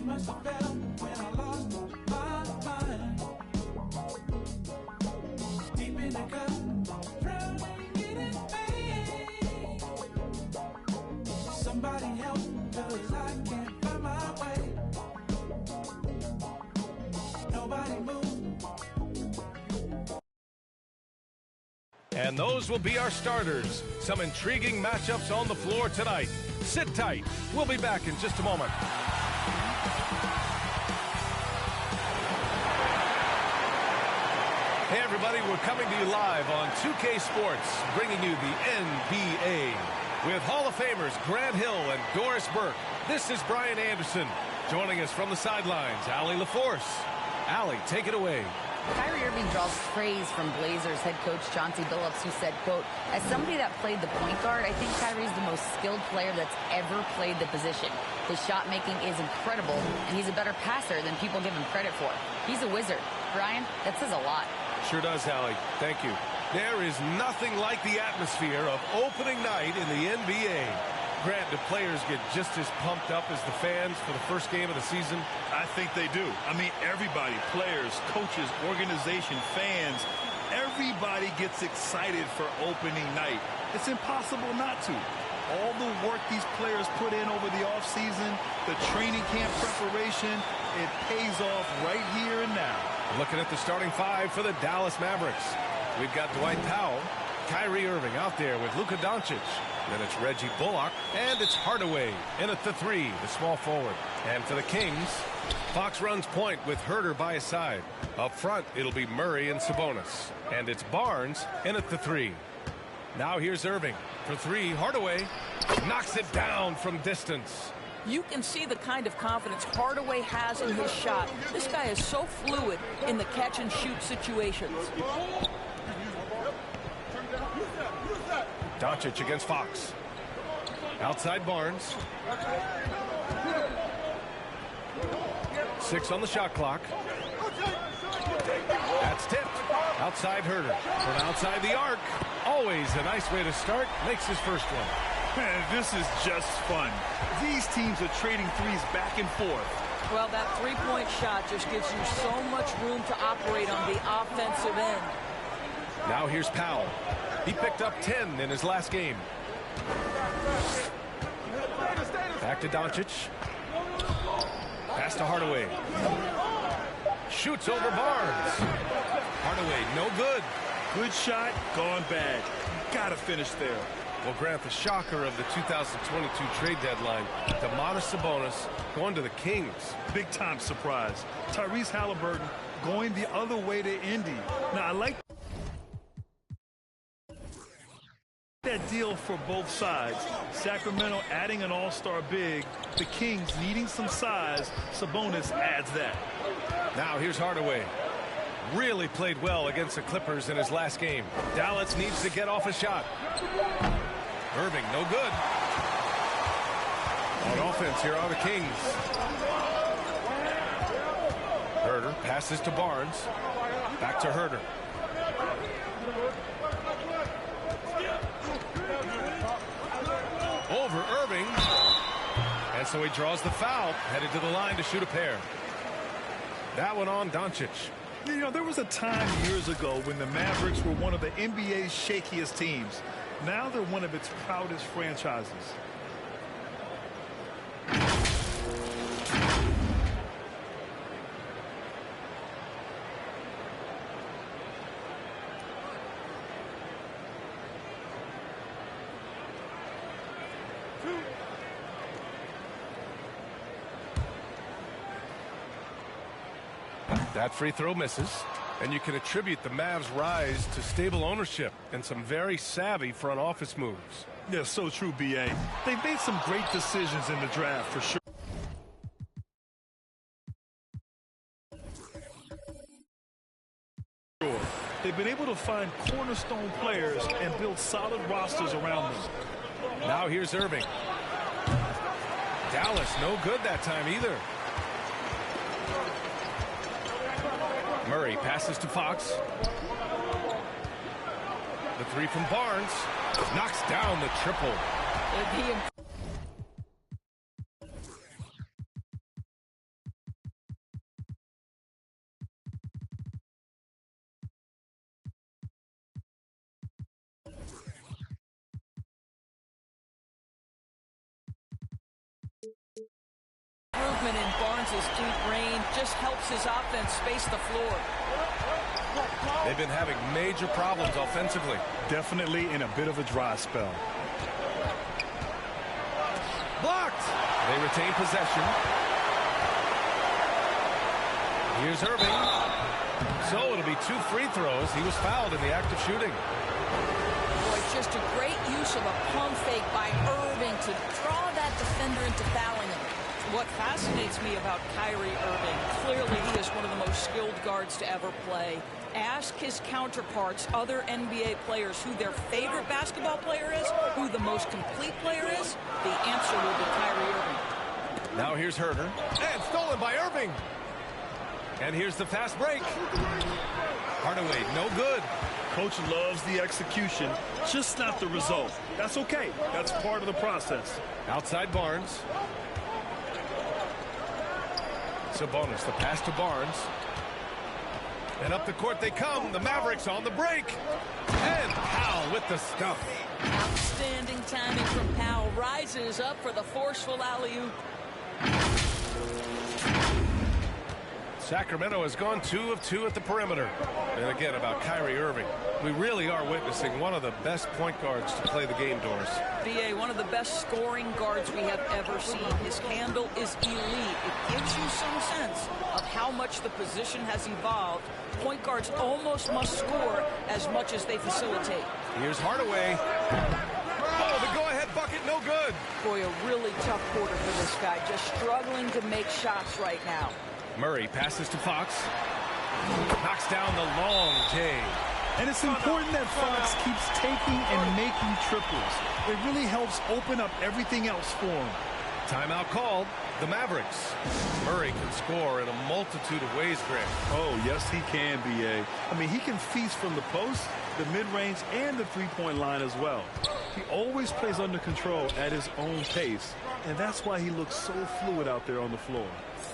It must have felt when I lost my mind. Deep in the cup, drowning in its pain. Somebody help, 'cause I can't find my way. Nobody move. And those will be our starters. Some intriguing matchups on the floor tonight. Sit tight. We'll be back in just a moment. Hey, everybody, we're coming to you live on 2K Sports, bringing you the NBA. With Hall of Famers Grant Hill and Doris Burke, this is Brian Anderson. Joining us from the sidelines, Allie LaForce. Allie, take it away. Kyrie Irving draws praise from Blazers head coach Chauncey Billups, who said, quote, "As somebody that played the point guard, I think Kyrie's the most skilled player that's ever played the position. His shot making is incredible, and he's a better passer than people give him credit for. He's a wizard." Brian, that says a lot. Sure does, Allie. Thank you. There is nothing like the atmosphere of opening night in the NBA. Grant, do players get just as pumped up as the fans for the first game of the season? I think they do. I mean, everybody, players, coaches, organization, fans, everybody gets excited for opening night. It's impossible not to. All the work these players put in over the offseason, the training camp preparation, it pays off right here and now. Looking at the starting five for the Dallas Mavericks. We've got Dwight Powell, Kyrie Irving out there with Luka Doncic. Then it's Reggie Bullock, and it's Hardaway in at the three, the small forward. And for the Kings, Fox runs point with Herter by his side. Up front, it'll be Murray and Sabonis. And it's Barnes in at the three. Now here's Irving. For three, Hardaway knocks it down from distance. You can see the kind of confidence Hardaway has in his shot. This guy is so fluid in the catch-and-shoot situations. Doncic against Fox. Outside Barnes. 6 on the shot clock. That's tipped. Outside Herter. From outside the arc. Always a nice way to start. Makes his first one. Man, this is just fun. These teams are trading threes back and forth. Well, that three-point shot just gives you so much room to operate on the offensive end. Now here's Powell. He picked up 10 in his last game. Back to Doncic. Pass to Hardaway. Shoots over Barnes. Hardaway, no good. Good shot, gone bad. Gotta finish there. Well, Grant, the shocker of the 2022 trade deadline, Domantas Sabonis going to the Kings. Big-time surprise. Tyrese Halliburton going the other way to Indy. Now, I like that deal for both sides. Sacramento adding an all-star big. The Kings needing some size. Sabonis adds that. Now here's Hardaway. Really played well against the Clippers in his last game. Dallas needs to get off a shot. Irving, no good. On offense, here are the Kings. Herter passes to Barnes. Back to Herter. Over Irving. And so he draws the foul, headed to the line to shoot a pair. That one on Doncic. You know, there was a time years ago when the Mavericks were one of the NBA's shakiest teams. Now they're one of its proudest franchises. That free throw misses, and you can attribute the Mavs' rise to stable ownership and some very savvy front office moves. Yeah, so true, B.A. They've made some great decisions in the draft, for sure. They've been able to find cornerstone players and build solid rosters around them. Now here's Irving. Dallas, no good that time either. Murray passes to Fox. The three from Barnes. Knocks down the triple. movement in Barnes' deep range just helps his offense space the floor. They've been having major problems offensively. Definitely in a bit of a dry spell. Blocked. They retain possession. Here's Irving. So it'll be 2 free throws. He was fouled in the act of shooting. Boy, just a great use of a pump fake by Irving to draw that defender into fouling him. What fascinates me about Kyrie Irving, clearly he is one of the most skilled guards to ever play. Ask his counterparts, other NBA players, who their favorite basketball player is, who the most complete player is. The answer will be Kyrie Irving. Now here's Herter. And stolen by Irving. And here's the fast break. Hardaway, no good. Coach loves the execution, just not the result. That's okay. That's part of the process. Outside Barnes. Sabonis, the pass to Barnes. And up the court they come. The Mavericks on the break. And Powell with the stuff. Outstanding timing from Powell. Rises up for the forceful alley-oop. Sacramento has gone 2 of 2 at the perimeter. And again, about Kyrie Irving, we really are witnessing one of the best point guards to play the game, Doris. BA, one of the best scoring guards we have ever seen. His handle is elite. It gives you some sense of how much the position has evolved. Point guards almost must score as much as they facilitate. Here's Hardaway. Oh, the go-ahead bucket, no good. Boy, a really tough quarter for this guy. Just struggling to make shots right now. Murray passes to Fox. Knocks down the long J. And it's important that Fox keeps taking and making triples. It really helps open up everything else for him. Timeout called. The Mavericks. Murray can score in a multitude of ways, Grant. Oh, yes, he can, B.A. I mean, he can feast from the post, the mid-range, and the three-point line as well. He always plays under control at his own pace, and that's why he looks so fluid out there on the floor.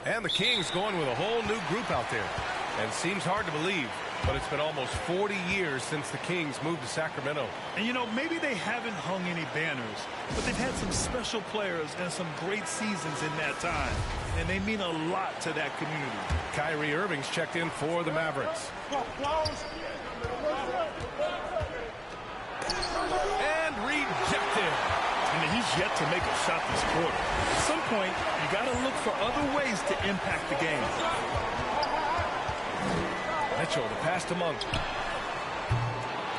And the Kings going with a whole new group out there. And seems hard to believe, but it's been almost 40 years since the Kings moved to Sacramento. And, you know, maybe they haven't hung any banners, but they've had some special players and some great seasons in that time. And they mean a lot to that community. Kyrie Irving's checked in for the Mavericks. And rejected. I mean, he's yet to make a shot this quarter. At some point, you got to look for other ways to impact the game. Mitchell, the pass to Monk.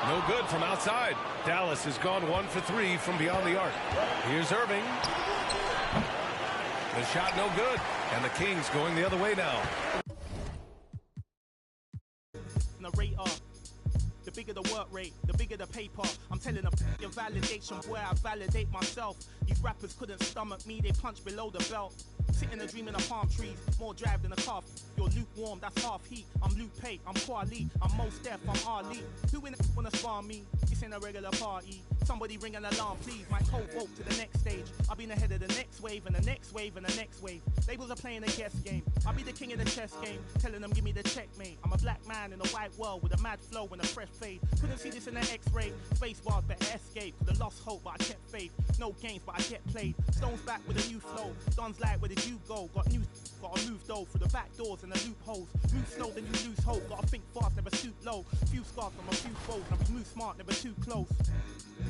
No good from outside. Dallas has gone 1 for 3 from beyond the arc. Here's Irving. The shot no good. And the Kings going the other way now. The bigger the work rate, the bigger the paper. I'm telling them your validation, boy, I validate myself. These rappers couldn't stomach me, they punch below the belt. Sitting and dreaming of palm trees, more drive than a calf. You're lukewarm, that's half heat. I'm Luke Pate, I'm Kwali, I'm Mos Def, I'm Ali. Who in wanna spar me? This ain't a regular party. Somebody ring an alarm, please. My whole vote to the next stage. I'll be ahead of the next wave and the next wave and the next wave. Labels are playing a guess game. I'll be the king of the chess game, telling them give me the checkmate. I'm a black man in a white world with a mad flow and a fresh fade. Couldn't see this in an X-ray. Space bars, better escape. Could've lost hope, but I kept faith. No games, but I get played. Stones back with a new flow. Don's like, where did you go? Gotta move though through the back doors and the loopholes. Move slow, then you lose hope. Gotta think fast, never stoop low. Few scars from a few foes. And move smart, never too close.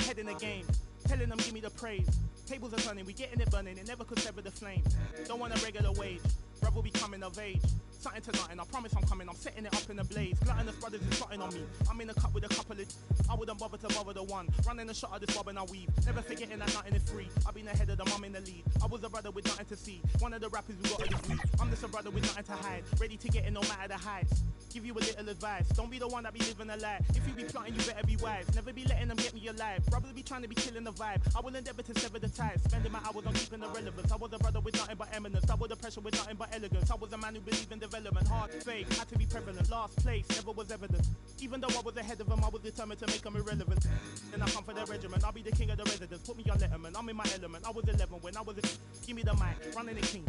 Head in the game, telling them give me the praise. Tables are turning, we getting it burning. It never could sever the flame. Don't want a regular wage. Brother be coming of age. Something to nothing, I promise I'm coming. I'm setting it up in a blaze. Gluttonous brothers is plotting on me. I'm in a cup with a couple of. I wouldn't bother to bother the one. Running the shot of this bob and I weave. Never forgetting that nothing is free. I've been ahead of them, I'm in the lead. I was a brother with nothing to see. One of the rappers we got a degree. I'm just a brother with nothing to hide. Ready to get in no matter the heights. Give you a little advice. Don't be the one that be living a lie. If you be plotting, you better be wise. Never be letting them get me alive. Brothers be trying to be killing the vibe. I will endeavor to sever the ties. Spending my hours on keeping the relevance. I was a brother with nothing but eminence. Double the pressure with nothing but elegance. I was a man who believed in development. Hard fake, had to be prevalent. Last place, never was evident. Even though I was ahead of them, I was determined to make them irrelevant. Then I come for the regiment. I'll be the king of the residents. Put me on Letterman. I'm in my element. I was 11 when I was a. Give me the mic. Running the king.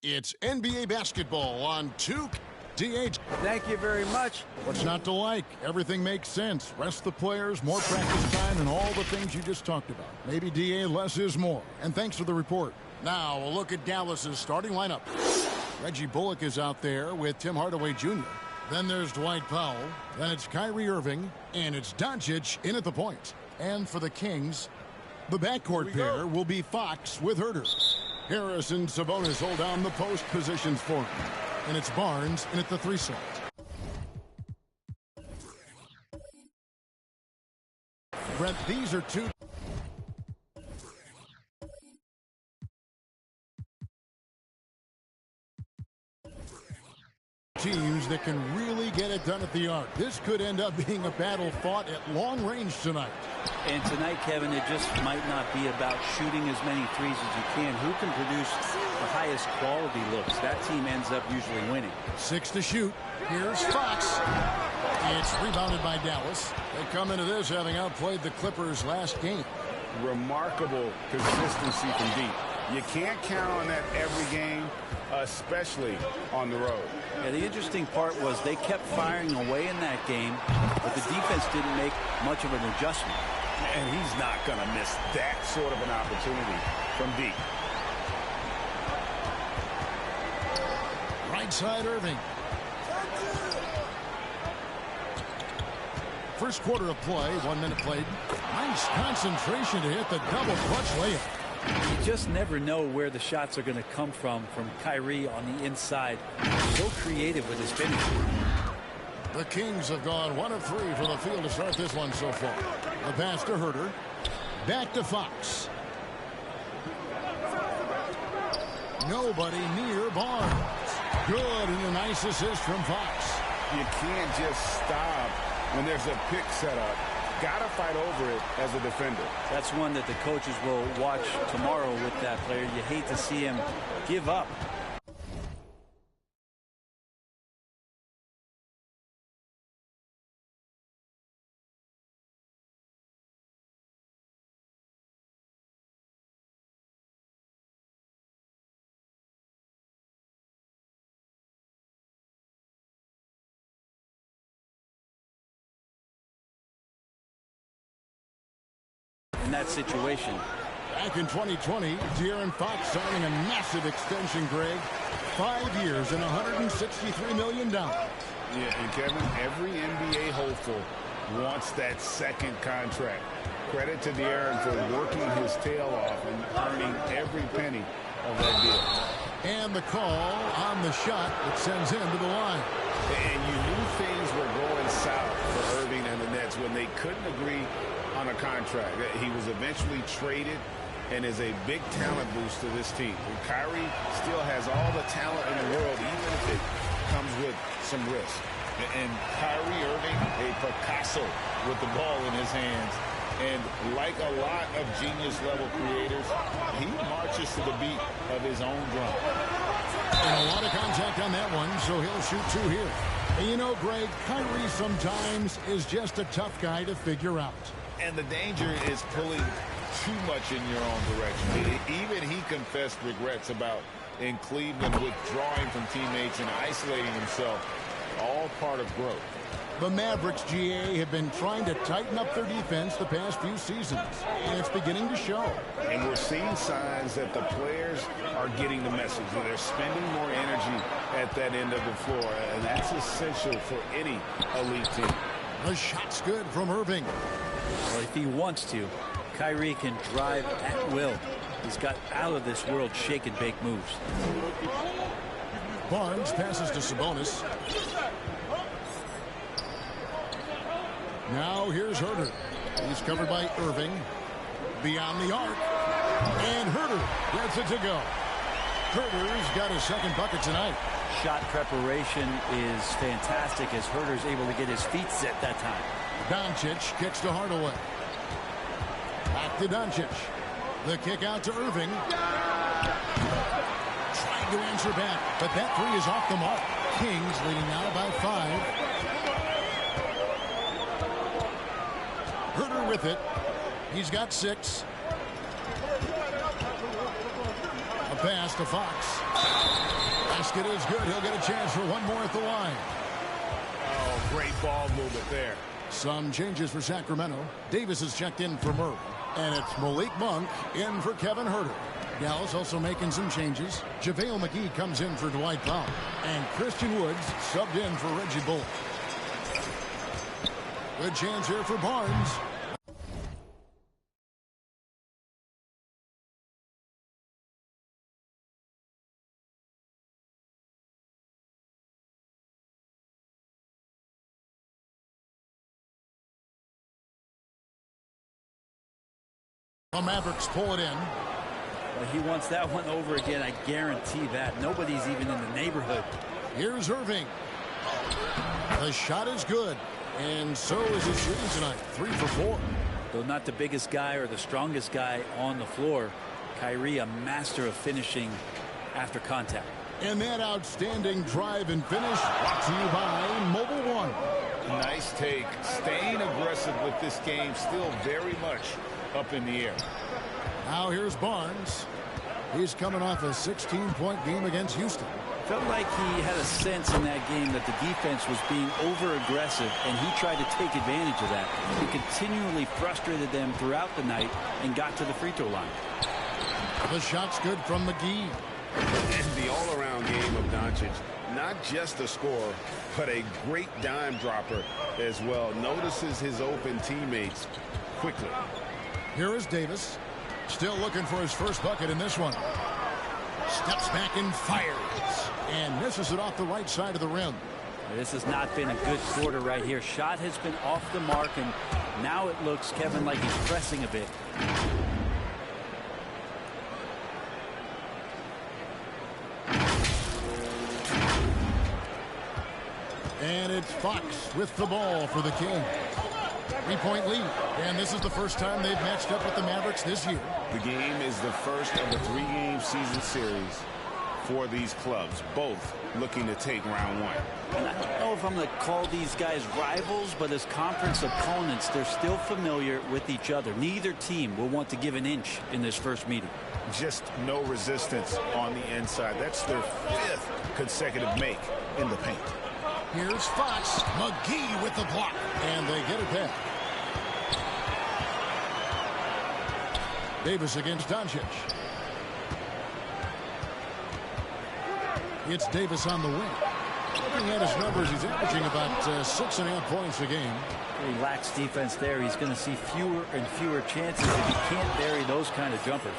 It's NBA basketball on 2. DH. Thank you very much. What's not to like? Everything makes sense. Rest the players, more practice time, and all the things you just talked about. Maybe DA, less is more. And thanks for the report. Now a look at Dallas's starting lineup. Reggie Bullock is out there with Tim Hardaway Jr. Then there's Dwight Powell. Then it's Kyrie Irving. And it's Doncic in at the point. And for the Kings, the backcourt pair will be Fox with Herter. Harris and Sabonis hold down the post positions for him. And it's Barnes in at the 3 slot. Brent, these are two teams that can really get it done at the arc. This could end up being a battle fought at long range tonight. And tonight, Kevin, it just might not be about shooting as many threes as you can. Who can produce the highest quality looks? That team ends up usually winning. 6 to shoot. Here's Fox. It's rebounded by Dallas. They come into this having outplayed the Clippers last game. Remarkable consistency from deep. You can't count on that every game, especially on the road. Yeah, the interesting part was they kept firing away in that game, but the defense didn't make much of an adjustment. And he's not going to miss that sort of an opportunity from deep. Right side, Irving. First quarter of play, 1 minute played. Nice concentration to hit the double clutch layup. You just never know where the shots are going to come from Kyrie on the inside. So creative with his finish. The Kings have gone 1 of 3 from the field to start this one so far. The pass to Herter. Back to Fox. Nobody near Barnes. Good, and a nice assist from Fox. You can't just stop when there's a pick set up. Got to fight over it as a defender. That's one that the coaches will watch tomorrow with that player. You hate to see him give up. In that situation. Back in 2020, De'Aaron Fox signing a massive extension, Greg. 5 years and $163 million. Yeah, and Kevin, every NBA hopeful wants that second contract. Credit to De'Aaron for working his tail off and earning every penny of that deal. And the call on the shot that sends him to the line. And you knew things were going south for Irving and the Nets when they couldn't agree on a contract. He was eventually traded and is a big talent boost to this team. And Kyrie still has all the talent in the world, even if it comes with some risk. And Kyrie Irving, a Picasso with the ball in his hands. And like a lot of genius-level creators, he marches to the beat of his own drum. And a lot of contact on that one, so he'll shoot 2 here. And you know, Greg, Kyrie sometimes is just a tough guy to figure out. And the danger is pulling too much in your own direction. Even he confessed regrets about in Cleveland withdrawing from teammates and isolating himself. All part of growth. The Mavericks, GA, have been trying to tighten up their defense the past few seasons, and it's beginning to show. And we're seeing signs that the players are getting the message, that they're spending more energy at that end of the floor, and that's essential for any elite team. The shot's good from Irving. Well, if he wants to, Kyrie can drive at will. He's got out-of-this-world shake-and-bake moves. Barnes passes to Sabonis. Now here's Herter. He's covered by Irving. Beyond the arc. And Herter gets it to go. Herter's got his second bucket tonight. Shot preparation is fantastic as Herter's able to get his feet set that time. Doncic kicks to Hardaway. Back to Doncic. The kick out to Irving. Trying to answer back, but that three is off the mark. Kings leading now by 5. Herter with it. He's got 6. A pass to Fox. Basket is good. He'll get a chance for one more at the line. Oh, great ball movement there. Some changes for Sacramento. Davis is checked in for Murray. And it's Malik Monk in for Kevin Herter. Dallas also making some changes. JaVale McGee comes in for Dwight Powell. And Christian Woods subbed in for Reggie Bullock. Good chance here for Barnes. The Mavericks pull it in. Well, he wants that one over again. I guarantee that. Nobody's even in the neighborhood. Here's Irving. The shot is good. And so is his shooting tonight. 3 for 4. Though not the biggest guy or the strongest guy on the floor, Kyrie a master of finishing after contact. And that outstanding drive and finish brought to you by Mobile One. Nice take. Staying aggressive with this game, still very much up in the air. Now here's Barnes. He's coming off a 16-point game against Houston. Felt like he had a sense in that game that the defense was being over-aggressive, and he tried to take advantage of that. He continually frustrated them throughout the night and got to the free throw line. The shot's good from McGee. And the all-around game of Doncic, not just a scorer, but a great dime dropper as well. Notices his open teammates quickly. Here is Davis. Still looking for his first bucket in this one. Steps back and fires. And misses it off the right side of the rim. This has not been a good quarter right here. Shot has been off the mark, and now it looks, Kevin, like he's pressing a bit. And it's Fox with the ball for the King. 3-point lead. And this is the first time they've matched up with the Mavericks this year. The game is the first of a 3-game season series for these clubs, both looking to take round one. And I don't know if I'm going to call these guys rivals, but as conference opponents, they're still familiar with each other. Neither team will want to give an inch in this first meeting. Just no resistance on the inside. That's their 5th consecutive make in the paint. Here's Fox. McGee with the block. And they get it back. Davis against Doncic. It's Davis on the wing. Looking at his numbers, he's averaging about 6.5 points a game. He lacks defense there. He's going to see fewer and fewer chances if he can't bury those kind of jumpers.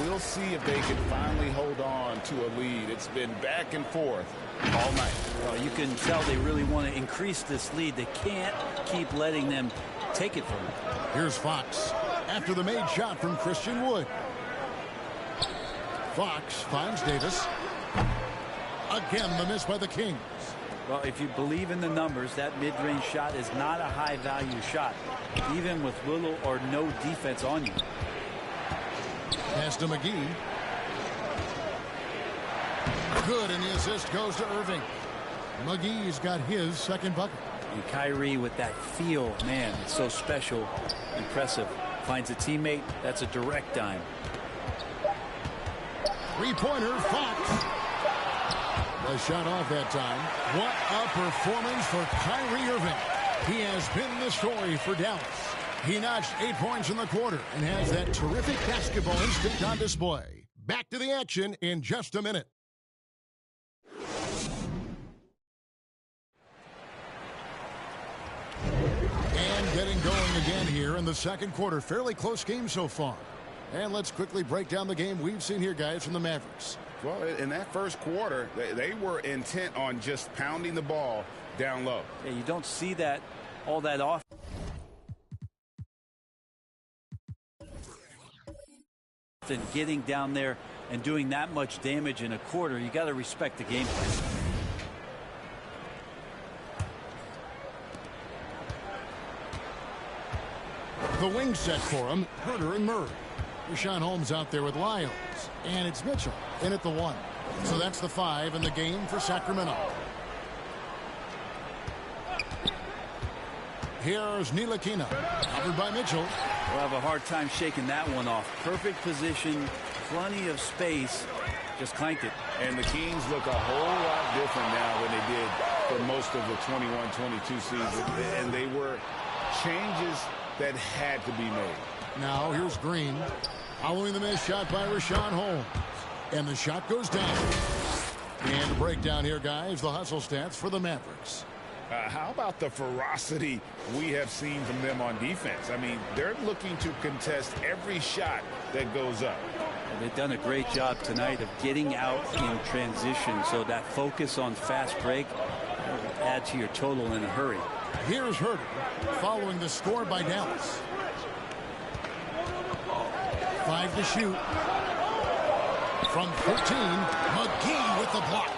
We'll see if they can finally hold on to a lead. It's been back and forth all night. Well, you can tell they really want to increase this lead. They can't keep letting them take it from them. Here's Fox after the made shot from Christian Wood. Fox finds Davis. Again, the miss by the Kings. Well, if you believe in the numbers, that mid-range shot is not a high-value shot, even with little or no defense on you. Pass to McGee. Good, and the assist goes to Irving. McGee's got his second bucket. And Kyrie with that feel, man, it's so special, impressive. Finds a teammate, that's a direct dime. Three-pointer, Fox. A shot off that time. What a performance for Kyrie Irving. He has been the story for Dallas. He notched 8 points in the quarter and has that terrific basketball instinct on display. Back to the action in just a minute. And getting going again here in the second quarter. Fairly close game so far. And let's quickly break down the game we've seen here, guys, from the Mavericks. Well, in that first quarter, they were intent on just pounding the ball down low. Yeah, you don't see that all that often. Getting down there and doing that much damage in a quarter, you got to respect the game plan. The wing set for him, Herter and Murray. Rashawn Holmes out there with Lyles. And it's Mitchell in at the 1. So that's the 5 in the game for Sacramento. Here's Ntilikina, covered by Mitchell. We'll have a hard time shaking that one off. Perfect position, plenty of space, just clanked it. And the Kings look a whole lot different now than they did for most of the 21-22 season. And they were changes that had to be made. Now here's Green. Following the missed shot by Rashawn Holmes. And the shot goes down. And a breakdown here, guys. The hustle stats for the Mavericks. How about the ferocity we have seen from them on defense? I mean, they're looking to contest every shot that goes up. They've done a great job tonight of getting out in transition, so that focus on fast break will add to your total in a hurry. Here's Herder following the score by Dallas. 5 to shoot. From 13, McGee with the block.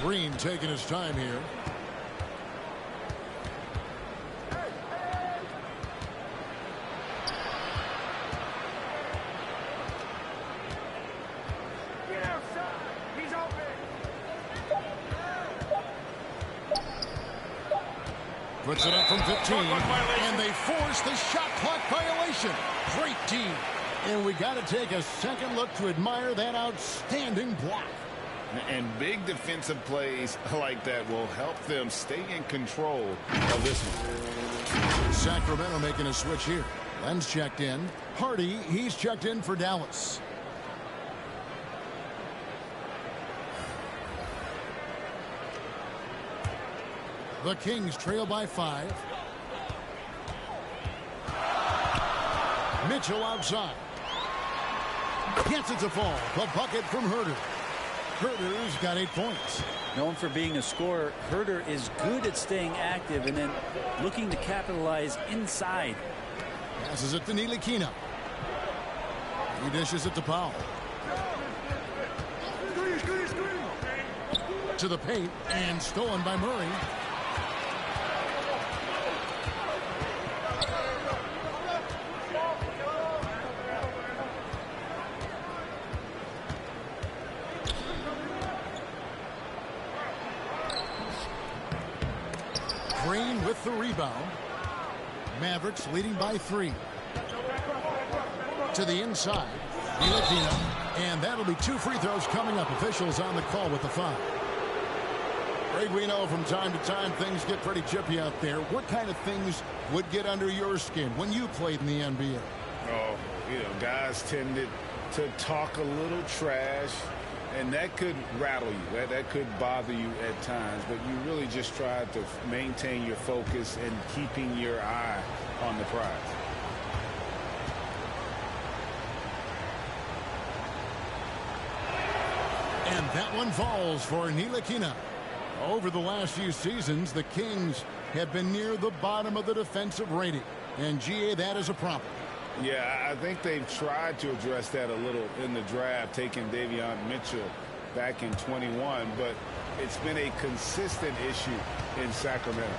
Green taking his time here. Puts it up from 15, and they force the shot clock violation. Great D. And we got to take a second look to admire that outstanding block. And big defensive plays like that will help them stay in control of this one. Sacramento making a switch here. Len's checked in. Hardy, he's checked in for Dallas. The Kings trail by 5. Mitchell outside. Gets it to fall. The bucket from Herder. Herder's got 8 points. Known for being a scorer, Herder is good at staying active and then looking to capitalize inside. Passes it to Ntilikina. He dishes it to Powell. To the paint and stolen by Murray. Green with the rebound. Mavericks leading by 3. To the inside. Ntilikina. And that'll be 2 free throws coming up. Officials on the call with the foul. Greg, we know from time to time things get pretty chippy out there. What kind of things would get under your skin when you played in the NBA? Oh, guys tended to talk a little trash, and that could rattle you. That could bother you at times, but you really just try to maintain your focus and keeping your eye on the prize. And that one falls for Ntilikina. Over the last few seasons, the Kings have been near the bottom of the defensive rating. And, GA, that is a problem. Yeah, I think they've tried to address that a little in the draft, taking Davion Mitchell back in 21, but it's been a consistent issue in Sacramento.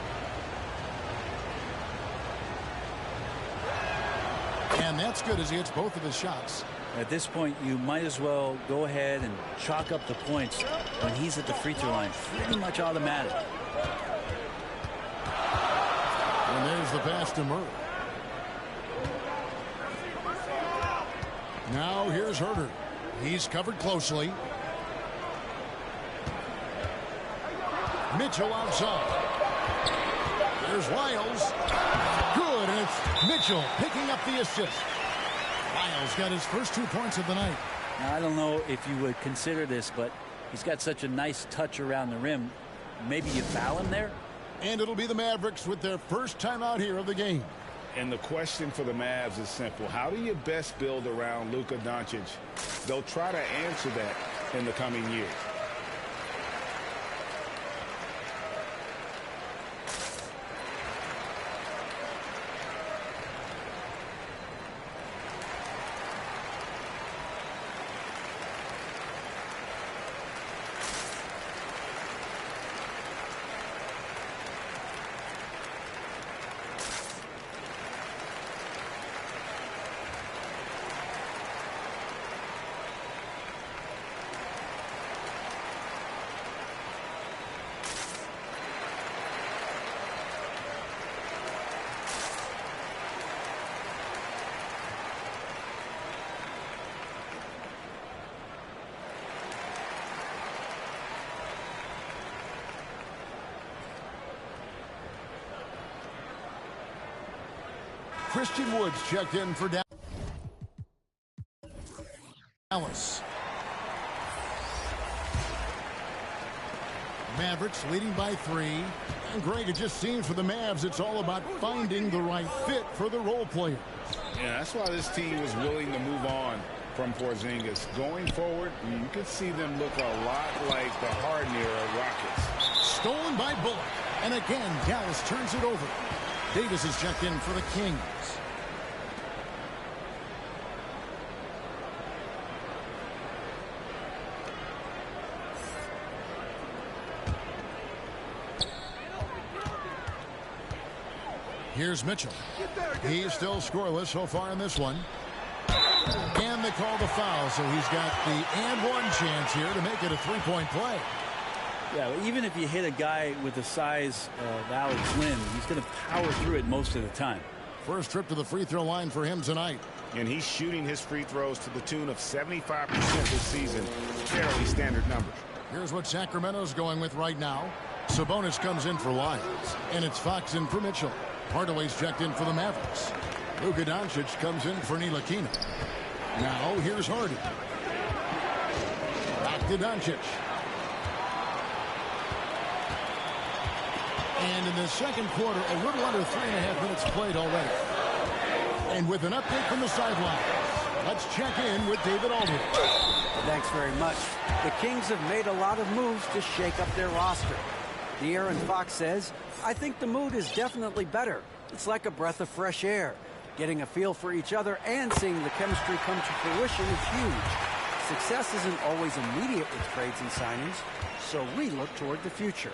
And that's good as he hits both of his shots. At this point, you might as well go ahead and chalk up the points when he's at the free throw line. Pretty much automatic. And there's the pass to Murray. Now here's Herder. He's covered closely. Mitchell outside. There's Lyles. Good, and it's Mitchell picking up the assist. Lyles got his first 2 points of the night. Now, I don't know if you would consider this, but he's got such a nice touch around the rim. Maybe you foul him there? And it'll be the Mavericks with their first time out here of the game. And the question for the Mavs is simple. How do you best build around Luka Doncic? They'll try to answer that in the coming years. Christian Woods checked in for Dallas. Mavericks leading by 3. And Greg, it just seems for the Mavs it's all about finding the right fit for the role players. Yeah, that's why this team was willing to move on from Porzingis. Going forward, you could see them look a lot like the Harden era Rockets. Stolen by Bullock. And again, Dallas turns it over. Davis is checked in for the Kings. Here's Mitchell. He's still scoreless so far in this one. And they call the foul, so he's got the and one chance here to make it a three-point play. Yeah, even if you hit a guy with the size of Alex Lim, he's going to power through it most of the time. First trip to the free throw line for him tonight. And he's shooting his free throws to the tune of 75% this season. Fairly standard numbers. Here's what Sacramento's going with right now. Sabonis comes in for Lyons. And it's Fox in for Mitchell. Hardaway's checked in for the Mavericks. Luka Doncic comes in for Ntilikina. Now here's Harden. Back to Doncic. And in the second quarter, a little under 3.5 minutes played already. And with an update from the sideline, let's check in with David Aldridge. Thanks very much. The Kings have made a lot of moves to shake up their roster. De'Aaron Fox says, I think the mood is definitely better. It's like a breath of fresh air. Getting a feel for each other and seeing the chemistry come to fruition is huge. Success isn't always immediate with trades and signings, so we look toward the future.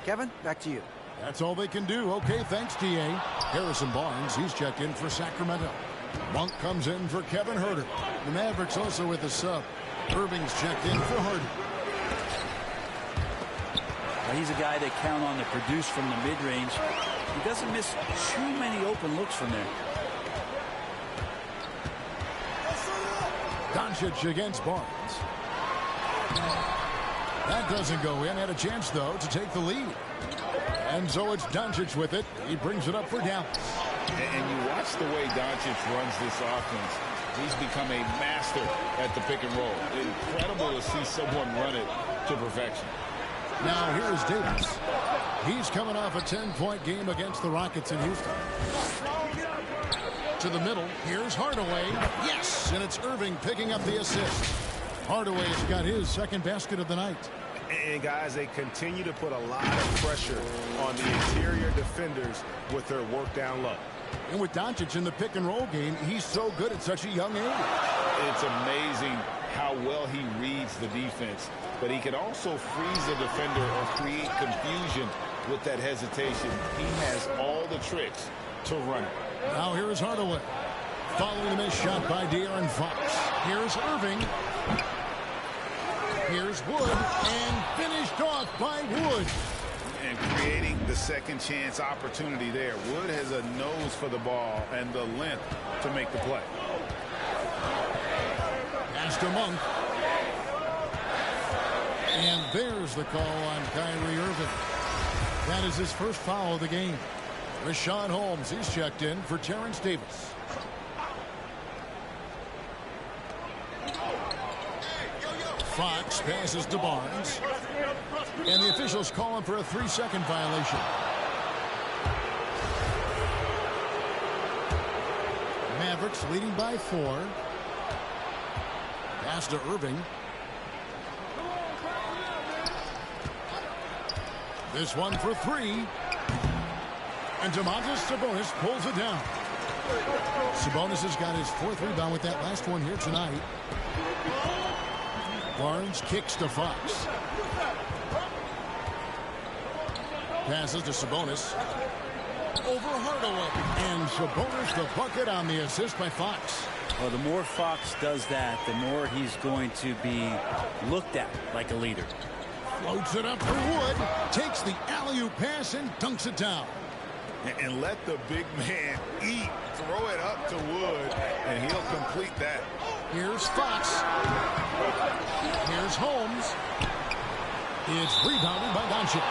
Kevin, back to you. That's all they can do. Okay, thanks, D.A. Harrison Barnes, he's checked in for Sacramento. Monk comes in for Kevin Huerter. The Mavericks also with a sub. Irving's checked in for Harden. Well, he's a guy they count on to produce from the mid-range. He doesn't miss too many open looks from there. Doncic against Barnes. That doesn't go in. Had a chance, though, to take the lead. And so it's Doncic with it. He brings it up for Dallas. And you watch the way Doncic runs this offense. He's become a master at the pick and roll. Incredible to see someone run it to perfection. Now here's Davis. He's coming off a 10-point game against the Rockets in Houston. To the middle. Here's Hardaway. Yes! And it's Irving picking up the assist. Hardaway's got his second basket of the night. And guys, they continue to put a lot of pressure on the interior defenders with their work down low. And with Doncic in the pick and roll game, he's so good at such a young age. It's amazing how well he reads the defense, but he can also freeze a defender or create confusion with that hesitation. He has all the tricks to run it. Now here's Hardaway. Following the missed shot by De'Aaron Fox. Here's Irving. Here's Wood, and finished off by Wood. And creating the second chance opportunity there. Wood has a nose for the ball and the length to make the play. Pass to Monk. And there's the call on Kyrie Irving. That is his first foul of the game. Rashawn Holmes, he's checked in for Terrence Davis. Fox passes to Barnes. And the officials call him for a 3-second violation. Mavericks leading by 4. Pass to Irving. This one for 3. And Domantas Sabonis pulls it down. Sabonis has got his 4th rebound with that last one here tonight. Barnes kicks to Fox. Passes to Sabonis. Over Hardaway. And Sabonis the bucket on the assist by Fox. Well, the more Fox does that, the more he's going to be looked at like a leader. Floats it up for Wood. Takes the alley-oop pass and dunks it down. And let the big man eat. Throw it up to Wood, and he'll complete that. Here's Fox. Here's Holmes. It's rebounded by Doncic.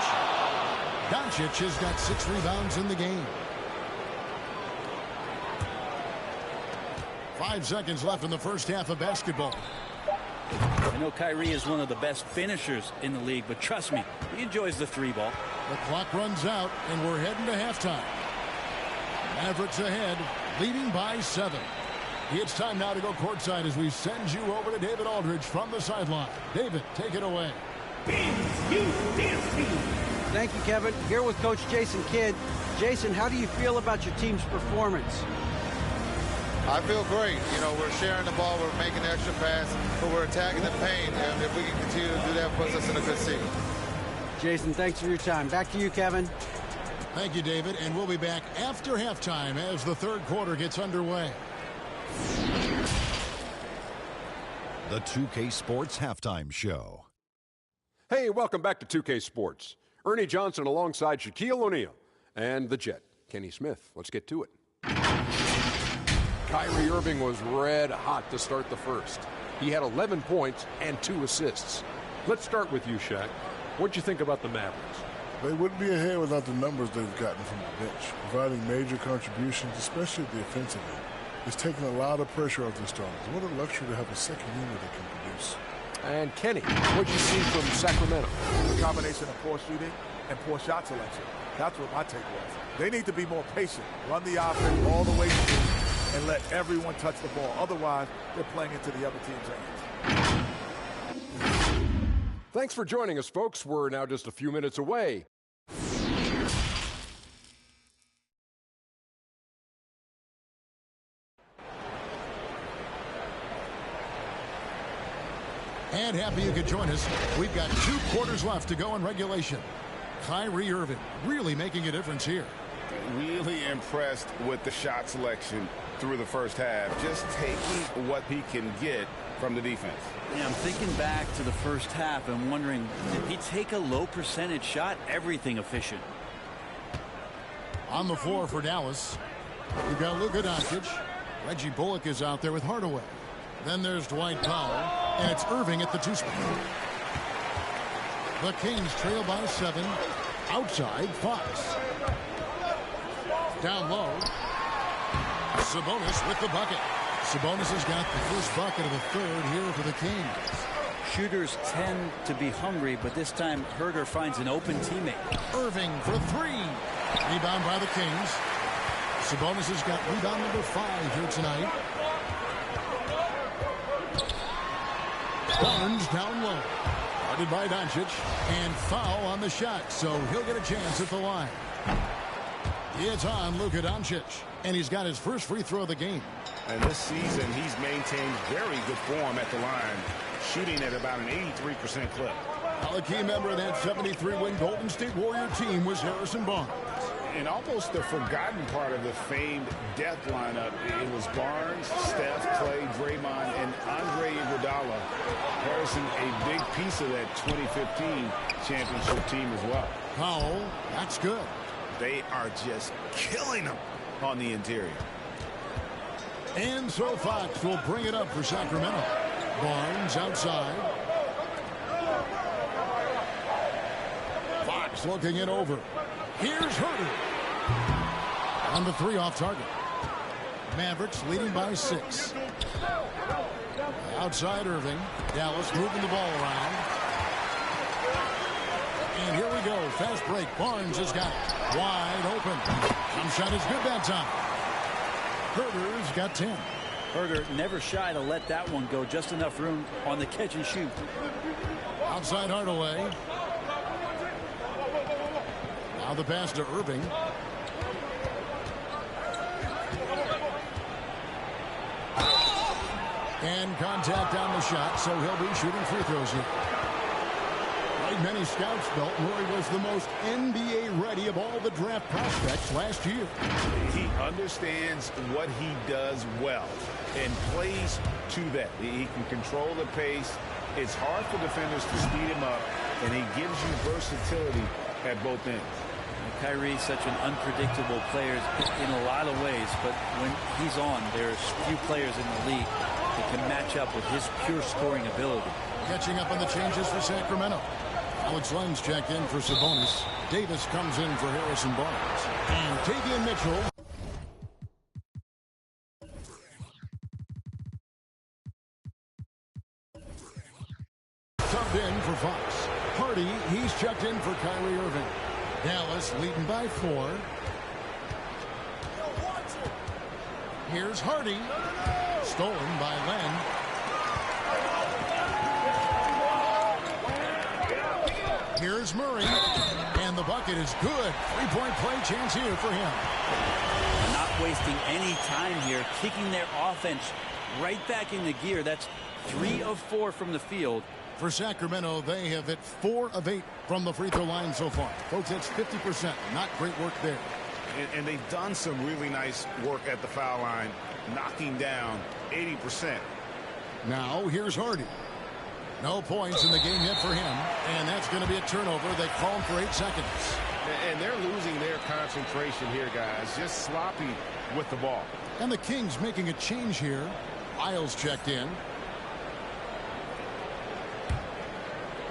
Doncic has got 6 rebounds in the game. 5 seconds left in the first half of basketball. I know Kyrie is one of the best finishers in the league, but trust me, he enjoys the 3-ball. The clock runs out, and we're heading to halftime. Mavericks ahead, leading by 7. It's time now to go courtside as we send you over to David Aldridge from the sideline. David, take it away. Thank you, Kevin. Here with Coach Jason Kidd. Jason, how do you feel about your team's performance? I feel great. You know, we're sharing the ball, we're making the extra pass, but we're attacking the paint, and if we can continue to do that, puts us in a good seat. Jason, thanks for your time. Back to you, Kevin. Thank you, David, and we'll be back after halftime as the third quarter gets underway. The 2K Sports Halftime Show. Hey, welcome back to 2K Sports. Ernie Johnson alongside Shaquille O'Neal and the Jet, Kenny Smith. Let's get to it. Kyrie Irving was red hot to start the first. He had 11 points and 2 assists. Let's start with you, Shaq. What'd you think about the Mavericks? They wouldn't be ahead without the numbers they've gotten from the bench, providing major contributions, especially at the offensive end. It's taken a lot of pressure off the starters. What a luxury to have a second unit that can produce. And Kenny, what'd you see from Sacramento? A combination of poor shooting and poor shot selection. That's what my take was. They need to be more patient, run the offense all the way through, and let everyone touch the ball. Otherwise, they're playing into the other team's hands. Thanks for joining us, folks. We're now just a few minutes away. And happy you could join us. We've got 2 quarters left to go in regulation. Kyrie Irving really making a difference here. Really impressed with the shot selection through the first half. Just taking what he can get from the defense. Yeah, I'm thinking back to the first half and wondering, did he take a low percentage shot? Everything efficient. On the floor for Dallas, we've got Luka Doncic. Reggie Bullock is out there with Hardaway. Then there's Dwight Powell, and it's Irving at the 2 spot. The Kings trail by 7. Outside, Fox. Down low. Sabonis with the bucket. Sabonis has got the first bucket of the third here for the Kings. Shooters tend to be hungry, but this time Herter finds an open teammate. Irving for 3. Rebound by the Kings. Sabonis has got rebound number 5 here tonight. Barnes down low. Guarded by Doncic. And foul on the shot, so he'll get a chance at the line. It's on Luka Doncic. And he's got his first free throw of the game. And this season, he's maintained very good form at the line, shooting at about an 83% clip. Now, a key member of that 73-win Golden State Warrior team was Harrison Barnes. And almost the forgotten part of the famed death lineup, it was Barnes, Steph, Clay, Draymond, and Andre Iguodala. Harrison, a big piece of that 2015 championship team as well. Powell, that's good. They are just killing them on the interior. And so Fox will bring it up for Sacramento. Barnes outside. Fox looking it over. Here's Herter. On the 3 off target. Mavericks leading by 6. Outside Irving. Dallas moving the ball around. And here we go. Fast break. Barnes has got it. Wide open. Jump shot is good that time. Herter's got 10. Herter never shy to let that one go. Just enough room on the catch and shoot. Outside Hardaway. Now the pass to Irving. And contact on the shot, so he'll be shooting free throws here. Like many scouts felt, Murray was the most NBA ready of all the draft prospects last year. He understands what he does well and plays to that. He can control the pace. It's hard for defenders to speed him up, and he gives you versatility at both ends. Kyrie's such an unpredictable player in a lot of ways, but when he's on, there's few players in the league that can match up with his pure scoring ability. Catching up on the changes for Sacramento. Alex Lenz checked in for Sabonis. Davis comes in for Harrison Barnes. And Tavian Mitchell. subbed in for Fox. Hardy, he's checked in for Kyrie Irving. Dallas leading by 4. Here's Hardy. Stolen by Len. Here's Murray. And the bucket is good. 3-point play chance here for him. Not wasting any time here. Kicking their offense right back into gear. That's 3 of 4 from the field. For Sacramento, they have hit 4 of 8 from the free throw line so far. Folks, that's 50%. Not great work there. And they've done some really nice work at the foul line, knocking down 80%. Now, here's Hardy. No points in the game yet for him, and that's going to be a turnover. They call him for 8 seconds. And they're losing their concentration here, guys. Just sloppy with the ball. And the Kings making a change here. Isles checked in.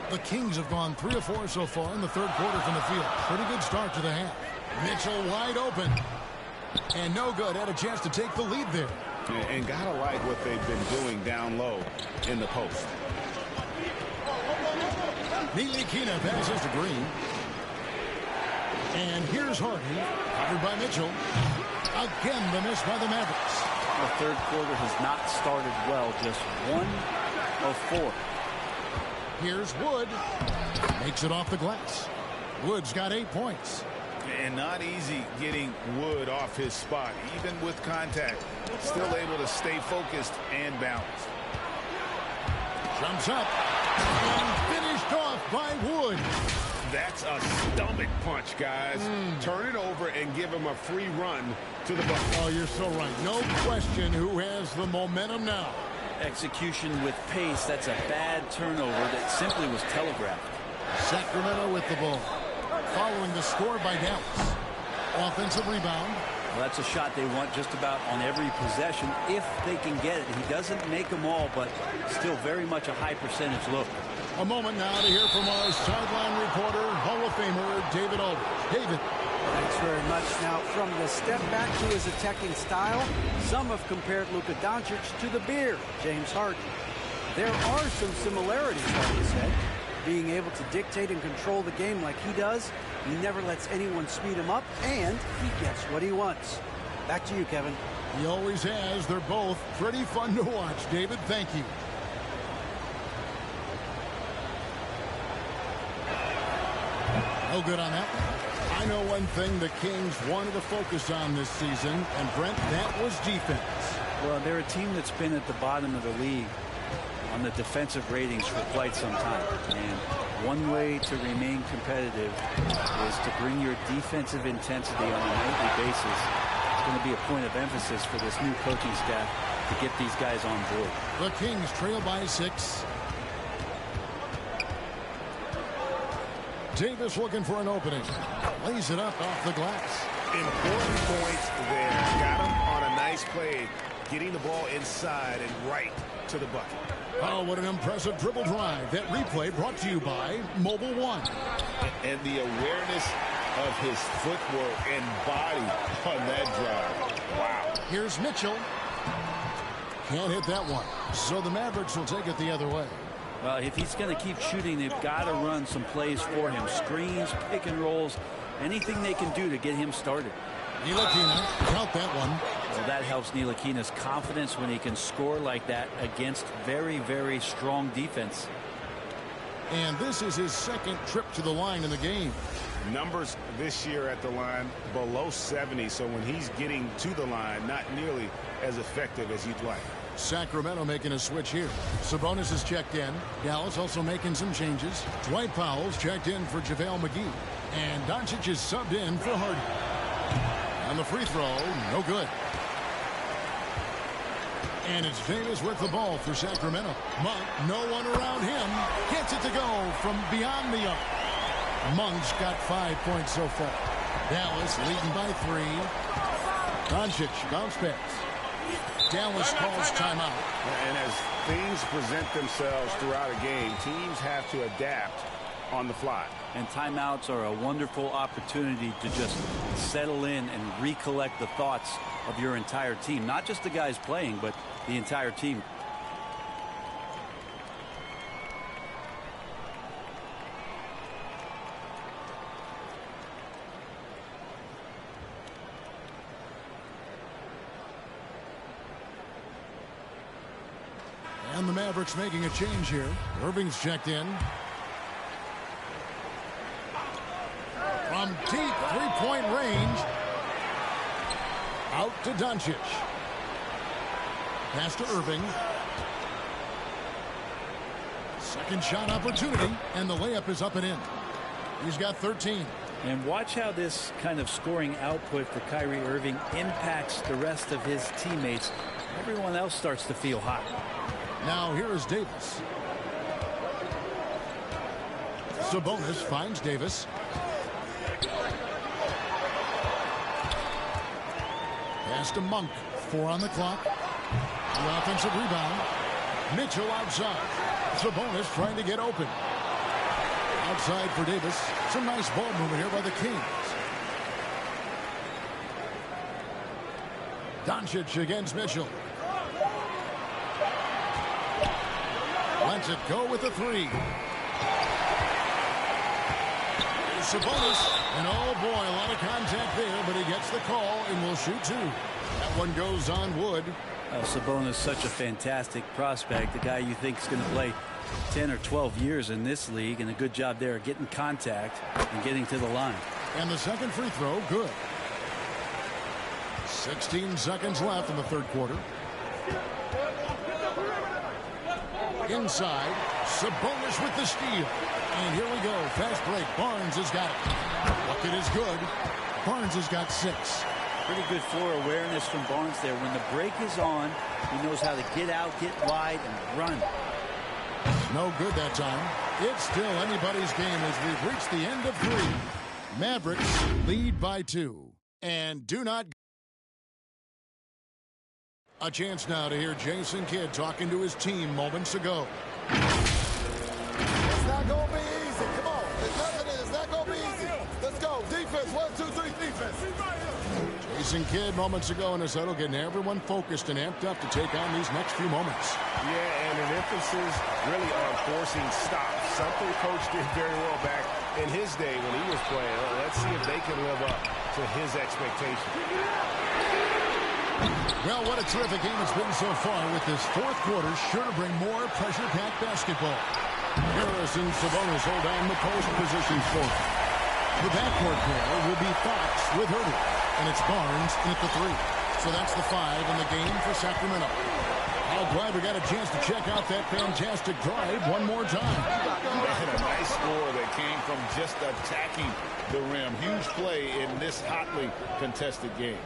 The Kings have gone 3 of 4 so far in the third quarter from the field. Pretty good start to the half. Mitchell wide open. And no good. Had a chance to take the lead there. And gotta like what they've been doing down low in the post. Ntilikina passes to Green. And here's Hardy. Covered by Mitchell. Again, the miss by the Mavericks. The third quarter has not started well. Just 1 of 4. Here's Wood. Makes it off the glass. Wood's got 8 points. And not easy getting Wood off his spot. Even with contact, still able to stay focused and balanced. Jumps up. And finished off by Wood. That's a stomach punch, guys. Turn it over and give him a free run to the bucket. Oh, you're so right. No question who has the momentum now. Execution with pace. That's a bad turnover that simply was telegraphed. Sacramento with the ball. Following the score by Dallas. Offensive rebound. Well, that's a shot they want just about on every possession if they can get it. He doesn't make them all, but still very much a high percentage look. A moment now to hear from our sideline reporter, Hall of Famer David Aldridge. David. Thanks very much. Now, from the step back to his attacking style, some have compared Luka Doncic to the bear, James Harden. There are some similarities, Harden said. Being able to dictate and control the game like he does, he never lets anyone speed him up, and he gets what he wants. Back to you, Kevin. He always has. They're both pretty fun to watch. David, thank you. No good on that one. I know one thing the Kings wanted to focus on this season, and Brent, that was defense. Well, they're a team that's been at the bottom of the league on the defensive ratings for quite some time. And one way to remain competitive is to bring your defensive intensity on a nightly basis. It's going to be a point of emphasis for this new coaching staff to get these guys on board. The Kings trail by 6. Davis looking for an opening. Lays it up off the glass. Important points there. Got him on a nice play, getting the ball inside and right to the bucket. Oh, what an impressive dribble drive. That replay brought to you by Mobile One. And the awareness of his footwork and body on that drive. Wow. Here's Mitchell. Can't hit that one. So the Mavericks will take it the other way. Well, if he's going to keep shooting, they've got to run some plays for him. Screens, pick and rolls, anything they can do to get him started. Ntilikina, count that one. Well, that helps Ntilikina's confidence when he can score like that against very, very strong defense. And this is his second trip to the line in the game. Numbers this year at the line below 70, so when he's getting to the line, not nearly as effective as you'd like. Sacramento making a switch here. Sabonis is checked in. Dallas also making some changes. Dwight Powell's checked in for JaVale McGee. And Doncic is subbed in for Hardy. And the free throw, no good. And it's Davis with the ball for Sacramento. Monk, no one around him. Gets it to go from beyond the arc. Monk's got 5 points so far. Dallas leading by 3. Doncic bounce pass. Dallas calls timeout. And as things present themselves throughout a game, teams have to adapt on the fly. And timeouts are a wonderful opportunity to just settle in and recollect the thoughts of your entire team. Not just the guys playing, but the entire team. Mavericks making a change here. Irving's checked in. From deep three-point range. Out to Doncic. Pass to Irving. Second shot opportunity, and the layup is up and in. He's got 13. And watch how this kind of scoring output for Kyrie Irving impacts the rest of his teammates. Everyone else starts to feel hot. Now here is Davis. Sabonis finds Davis. Pass to Monk. 4 on the clock. The offensive rebound. Mitchell outside. Sabonis trying to get open. Outside for Davis. Some nice ball movement here by the Kings. Doncic against Mitchell. Lets it go with a 3. Sabonis. And oh boy, a lot of contact there, but he gets the call and will shoot 2. That one goes on wood. Sabonis, such a fantastic prospect. The guy you think is going to play 10 or 12 years in this league, and a good job there getting contact and getting to the line. And the second free throw, good. 16 seconds left in the third quarter. Inside, Sabonis with the steal. And here we go, fast break. Barnes has got it. Bucket is good. Barnes has got 6. Pretty good floor awareness from Barnes there. When the break is on, he knows how to get out, get wide, and run. No good that time. It's still anybody's game as we've reached the end of 3. Mavericks lead by 2. And do not... A chance now to hear Jason Kidd talking to his team moments ago. It's not going to be easy. Come on. It's not going to be easy. Let's go. Defense. 1, 2, 3, defense. Jason Kidd moments ago in his huddle getting everyone focused and amped up to take on these next few moments. Yeah, and an emphasis really on forcing stops. Something Coach did very well back in his day when he was playing. Let's see if they can live up to his expectations. Well, what a terrific game it's been so far, with this fourth quarter sure to bring more pressure-packed basketball. Harris and Sabonis hold down the post positions for him. The backcourt pair will be Fox with Herder, and it's Barnes in at the 3. So that's the 5 in the game for Sacramento. Al Driver got a chance to check out that fantastic drive one more time. And a nice score that came from just attacking the rim. Huge play in this hotly contested game.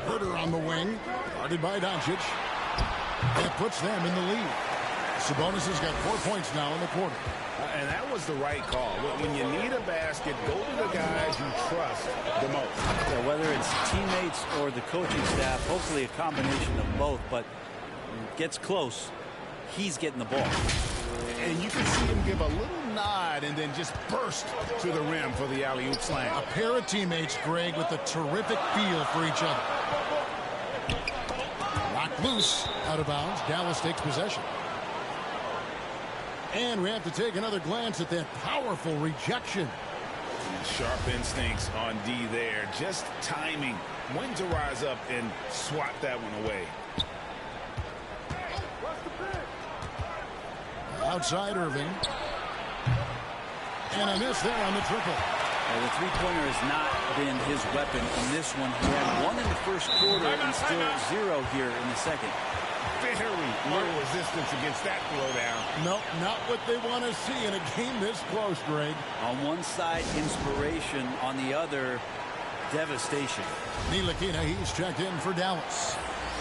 Herder on the wing, guarded by Doncic. That puts them in the lead. Sabonis has got 4 points now in the quarter. And that was the right call. When you need a basket, go to the guys you trust the most. Yeah, whether it's teammates or the coaching staff, hopefully a combination of both, but when it gets close, he's getting the ball. And you can see him give a little nod and then just burst to the rim for the alley-oop slam. A pair of teammates, Greg, with a terrific feel for each other. Locked loose, out of bounds. Dallas takes possession. And we have to take another glance at that powerful rejection. Sharp instincts on D there. Just timing when to rise up and swat that one away. Outside Irving. And a miss there on the triple. The three-pointer has not been his weapon in this one. He had 1 in the first quarter and still 0 here in the second. Very low resistance against that throwdown. Nope, not what they want to see in a game this close, Greg. On one side, inspiration. On the other, devastation. Ntilikina, he's checked in for Dallas.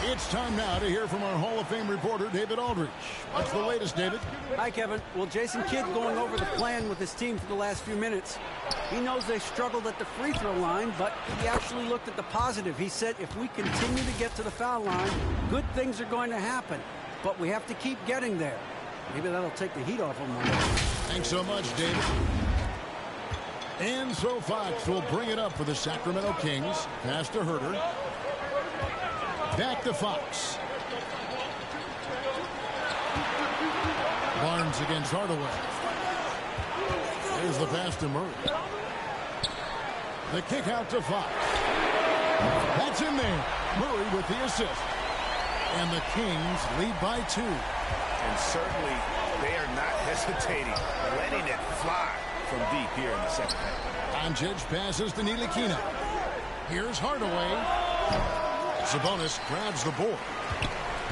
It's time now to hear from our Hall of Fame reporter, David Aldridge. What's the latest, David? Hi, Kevin. Well, Jason Kidd going over the plan with his team for the last few minutes. He knows they struggled at the free throw line, but he actually looked at the positive. He said, if we continue to get to the foul line, good things are going to happen. But we have to keep getting there. Maybe that'll take the heat off him. Thanks so much, David. And so Fox will bring it up for the Sacramento Kings. Pass to Herder. Back to Fox. Barnes against Hardaway. There's the pass to Murray. The kick out to Fox. That's in there. Murray with the assist. And the Kings lead by 2. And certainly they are not hesitating, letting it fly from deep here in the second half. Doncic passes to Ntilikina. Here's Hardaway. Sabonis grabs the board.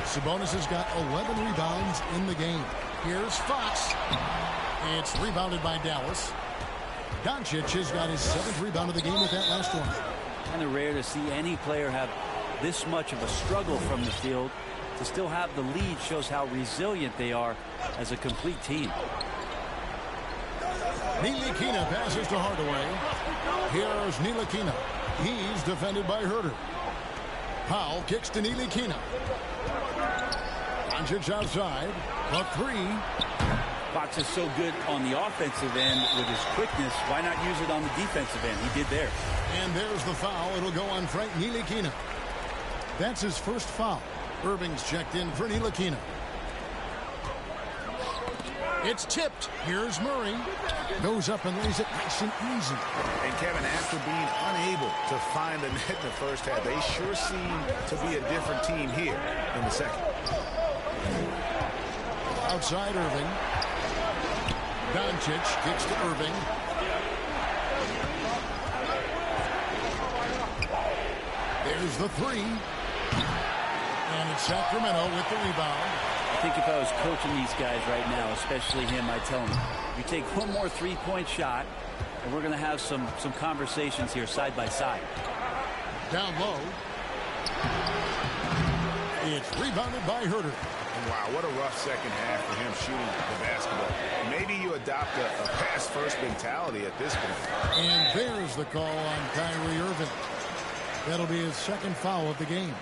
Sabonis has got 11 rebounds in the game. Here's Fox. It's rebounded by Dallas. Doncic has got his 7th rebound of the game with that last one. Kind of rare to see any player have this much of a struggle from the field. To still have the lead shows how resilient they are as a complete team. Ntilikina passes to Hardaway. Here's Ntilikina. He's defended by Herter. Powell kicks to Ntilikina. Doncic outside. The 3. Fox is so good on the offensive end with his quickness. Why not use it on the defensive end? He did there. And there's the foul. It'll go on Frank Ntilikina. That's his first foul. Irving's checked in for Ntilikina. It's tipped. Here's Murray. Goes up and lays it nice and easy. And Kevin, after being unable to find the net in the first half, they sure seem to be a different team here in the second. Outside Irving. Doncic kicks to Irving. There's the 3. And it's Sacramento with the rebound. I think if I was coaching these guys right now, especially him, I'd tell him, you take one more three-point shot, and we're going to have some conversations here side by side. Down low. It's rebounded by Herter. Wow, what a rough second half for him shooting the basketball. Maybe you adopt a pass-first mentality at this point. And there's the call on Kyrie Irving. That'll be his 2nd foul of the game.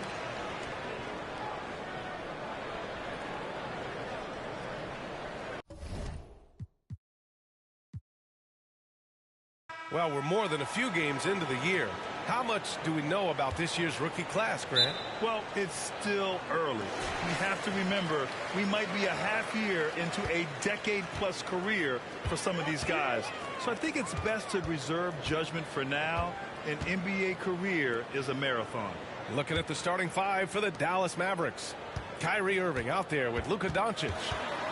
Well, we're more than a few games into the year. How much do we know about this year's rookie class, Grant? Well, it's still early. We have to remember we might be a half year into a decade-plus career for some of these guys. So I think it's best to reserve judgment for now. An NBA career is a marathon. Looking at the starting 5 for the Dallas Mavericks. Kyrie Irving out there with Luka Doncic.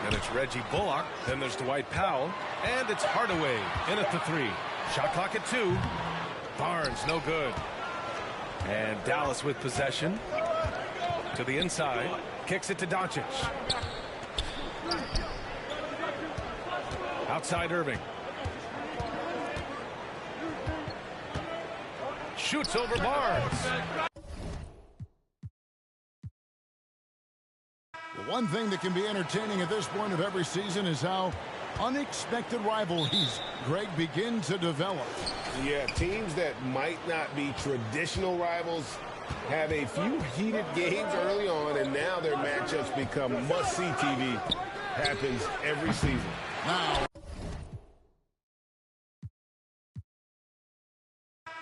Then it's Reggie Bullock. Then there's Dwight Powell. And it's Hardaway in at the 3. Shot clock at 2. Barnes, no good. And Dallas with possession. To the inside. Kicks it to Doncic. Outside Irving. Shoots over Barnes. One thing that can be entertaining at this point of every season is how unexpected rivalries, Greg, begin to develop. Yeah, teams that might not be traditional rivals have a few heated games early on, and now their matchups become must-see TV. Happens every season. Now.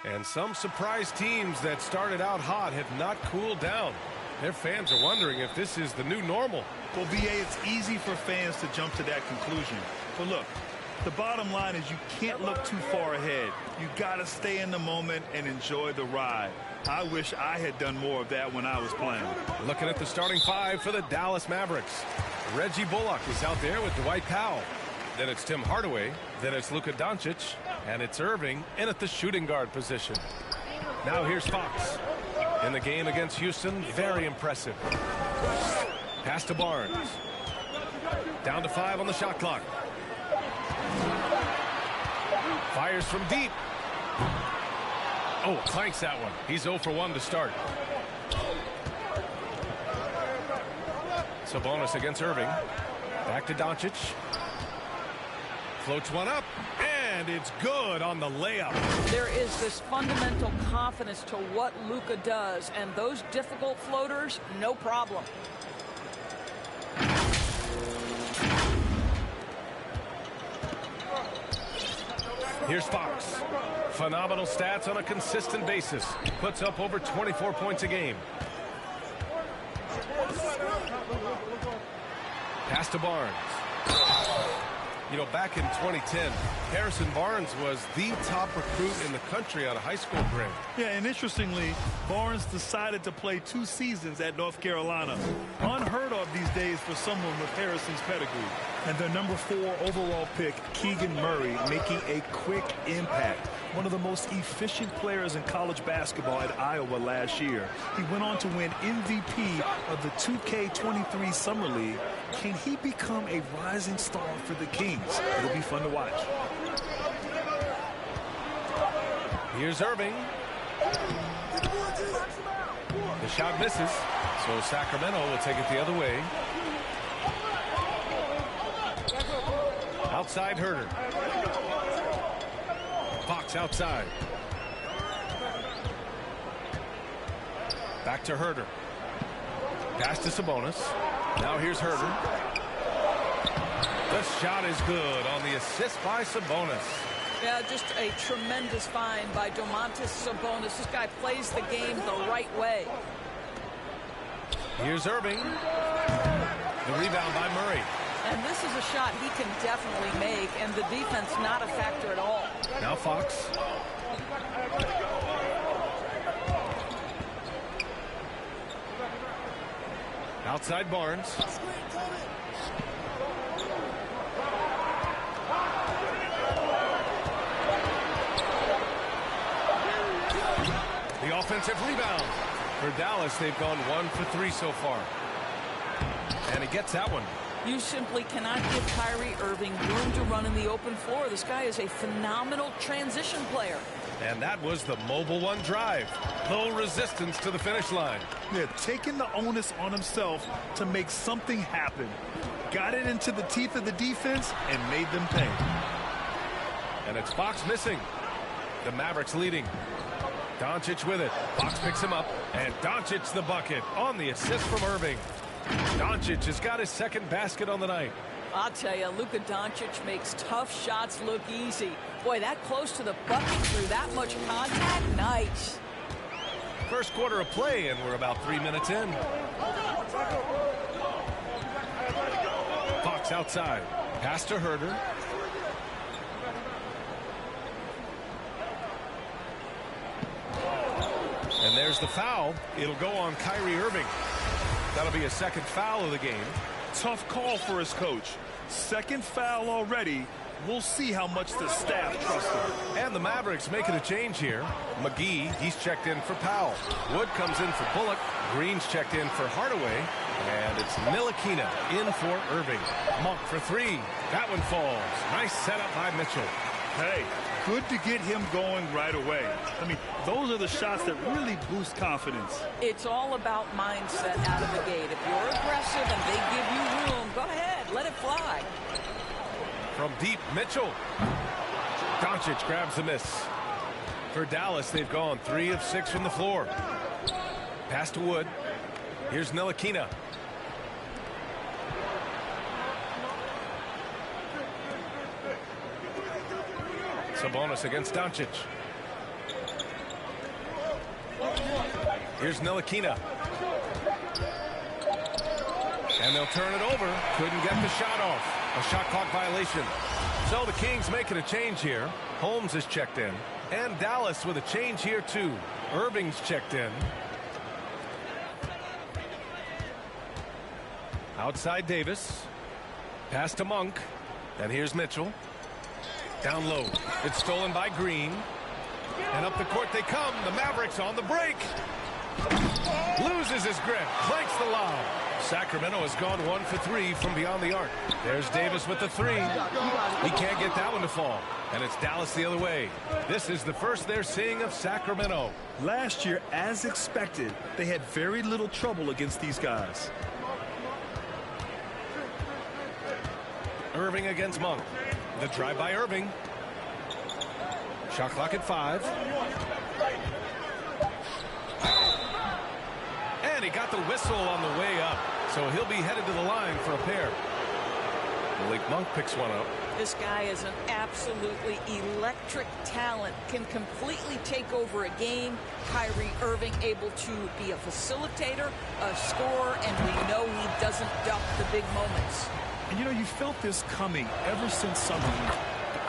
And some surprise teams that started out hot have not cooled down. Their fans are wondering if this is the new normal. Well, BA, it's easy for fans to jump to that conclusion. But look, the bottom line is you can't look too far ahead. You got to stay in the moment and enjoy the ride. I wish I had done more of that when I was playing. Looking at the starting 5 for the Dallas Mavericks. Reggie Bullock is out there with Dwight Powell. Then it's Tim Hardaway. Then it's Luka Doncic. And it's Irving in at the shooting guard position. Now here's Fox. In the game against Houston, very impressive. Pass to Barnes. Down to 5 on the shot clock. Fires from deep. Oh, clanks that one. He's 0 for 1 to start. Sabonis against Irving. Back to Doncic. Floats one up. And it's good on the layup. There is this fundamental confidence to what Luka does, and those difficult floaters, no problem. Here's Fox. Phenomenal stats on a consistent basis. Puts up over 24 points a game. Pass to Barnes. You know, back in 2010, Harrison Barnes was the top recruit in the country out of high school grade. Yeah, and interestingly, Barnes decided to play 2 seasons at North Carolina. Unheard of these days for someone with Harrison's pedigree. And their number 4 overall pick, Keegan Murray, making a quick impact. One of the most efficient players in college basketball at Iowa last year. He went on to win MVP of the 2K23 Summer League. Can he become a rising star for the Kings? It'll be fun to watch. Here's Irving. The shot misses, so Sacramento will take it the other way. Outside Herder. Fox outside. Back to Herder. Pass to Sabonis. Now here's Herder. The shot is good on the assist by Sabonis. Yeah, just a tremendous find by Domantas Sabonis. This guy plays the game the right way. Here's Irving. The rebound by Murray. And this is a shot he can definitely make, and the defense not a factor at all. Now Fox. Outside Barnes. The offensive rebound. For Dallas, they've gone 1 for 3 so far. And he gets that one. You simply cannot give Kyrie Irving room to run in the open floor. This guy is a phenomenal transition player. And that was the mobile one drive. Low resistance to the finish line. Yeah, taking the onus on himself to make something happen. Got it into the teeth of the defense and made them pay. And it's Fox missing. The Mavericks leading. Doncic with it. Fox picks him up. And Doncic the bucket on the assist from Irving. Doncic has got his second basket on the night. I'll tell you, Luka Doncic makes tough shots look easy. Boy, that close to the bucket through that much contact, nice. First quarter of play, and we're about 3 minutes in. Fox outside. Pass to Herder. And there's the foul. It'll go on Kyrie Irving. That'll be a second foul of the game. Tough call for his coach. Second foul already. We'll see how much the staff trusts him. And the Mavericks making a change here. McGee, he's checked in for Powell. Wood comes in for Bullock. Green's checked in for Hardaway. And it's Ntilikina in for Irving. Monk for 3. That one falls. Nice setup by Mitchell. Hey, good to get him going right away. I mean, those are the shots that really boost confidence. It's all about mindset out of the gate. If you're aggressive and they give you room, go ahead, let it fly. From deep, Mitchell. Doncic grabs the miss. For Dallas, they've gone 3 of 6 from the floor. Pass to Wood. Here's Ntilikina. Sabonis against Doncic. Here's Ntilikina. And they'll turn it over. Couldn't get the shot off. A shot clock violation. So the Kings making a change here. Holmes is checked in. And Dallas with a change here too. Irving's checked in. Outside Davis. Pass to Monk. And here's Mitchell. Down low. It's stolen by Green. And up the court they come. The Mavericks on the break. Loses his grip. Clanks the lob. Sacramento has gone 1 for 3 from beyond the arc. There's Davis with the 3. He can't get that one to fall. And it's Dallas the other way. This is the first they're seeing of Sacramento. Last year, as expected, they had very little trouble against these guys. Irving against Monk. The drive by Irving. Shot clock at 5. And he got the whistle on the way up. So he'll be headed to the line for a pair. Malik Monk picks one up. This guy is an absolutely electric talent. Can completely take over a game. Kyrie Irving able to be a facilitator, a scorer, and we know he doesn't duck the big moments. And, you know, you felt this coming ever since summer league.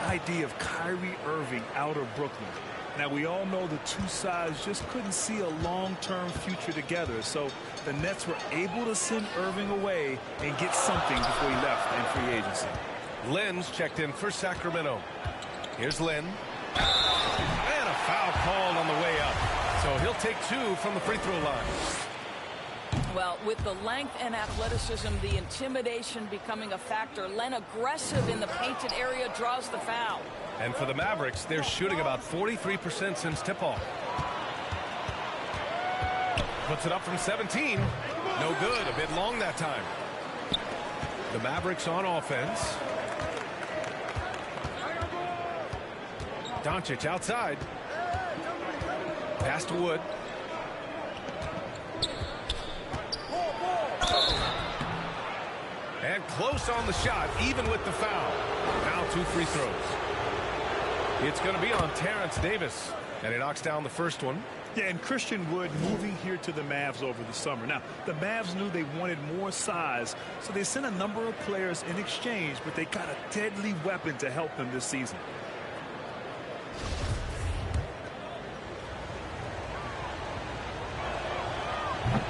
The idea of Kyrie Irving out of Brooklyn. Now, we all know the two sides just couldn't see a long-term future together. So the Nets were able to send Irving away and get something before he left in free agency. Len's checked in for Sacramento. Here's Len. And a foul called on the way up. So he'll take 2 from the free throw line. Well, with the length and athleticism, the intimidation becoming a factor. Len, aggressive in the painted area, draws the foul. And for the Mavericks, they're shooting about 43% since tip-off. Puts it up from 17. No good. A bit long that time. The Mavericks on offense. Doncic outside. Pass to Wood. And close on the shot, even with the foul. Now 2 free throws. It's going to be on Terrence Davis. And he knocks down the first one. Yeah, and Christian Wood moving here to the Mavs over the summer. Now, the Mavs knew they wanted more size, so they sent a number of players in exchange, but they got a deadly weapon to help them this season.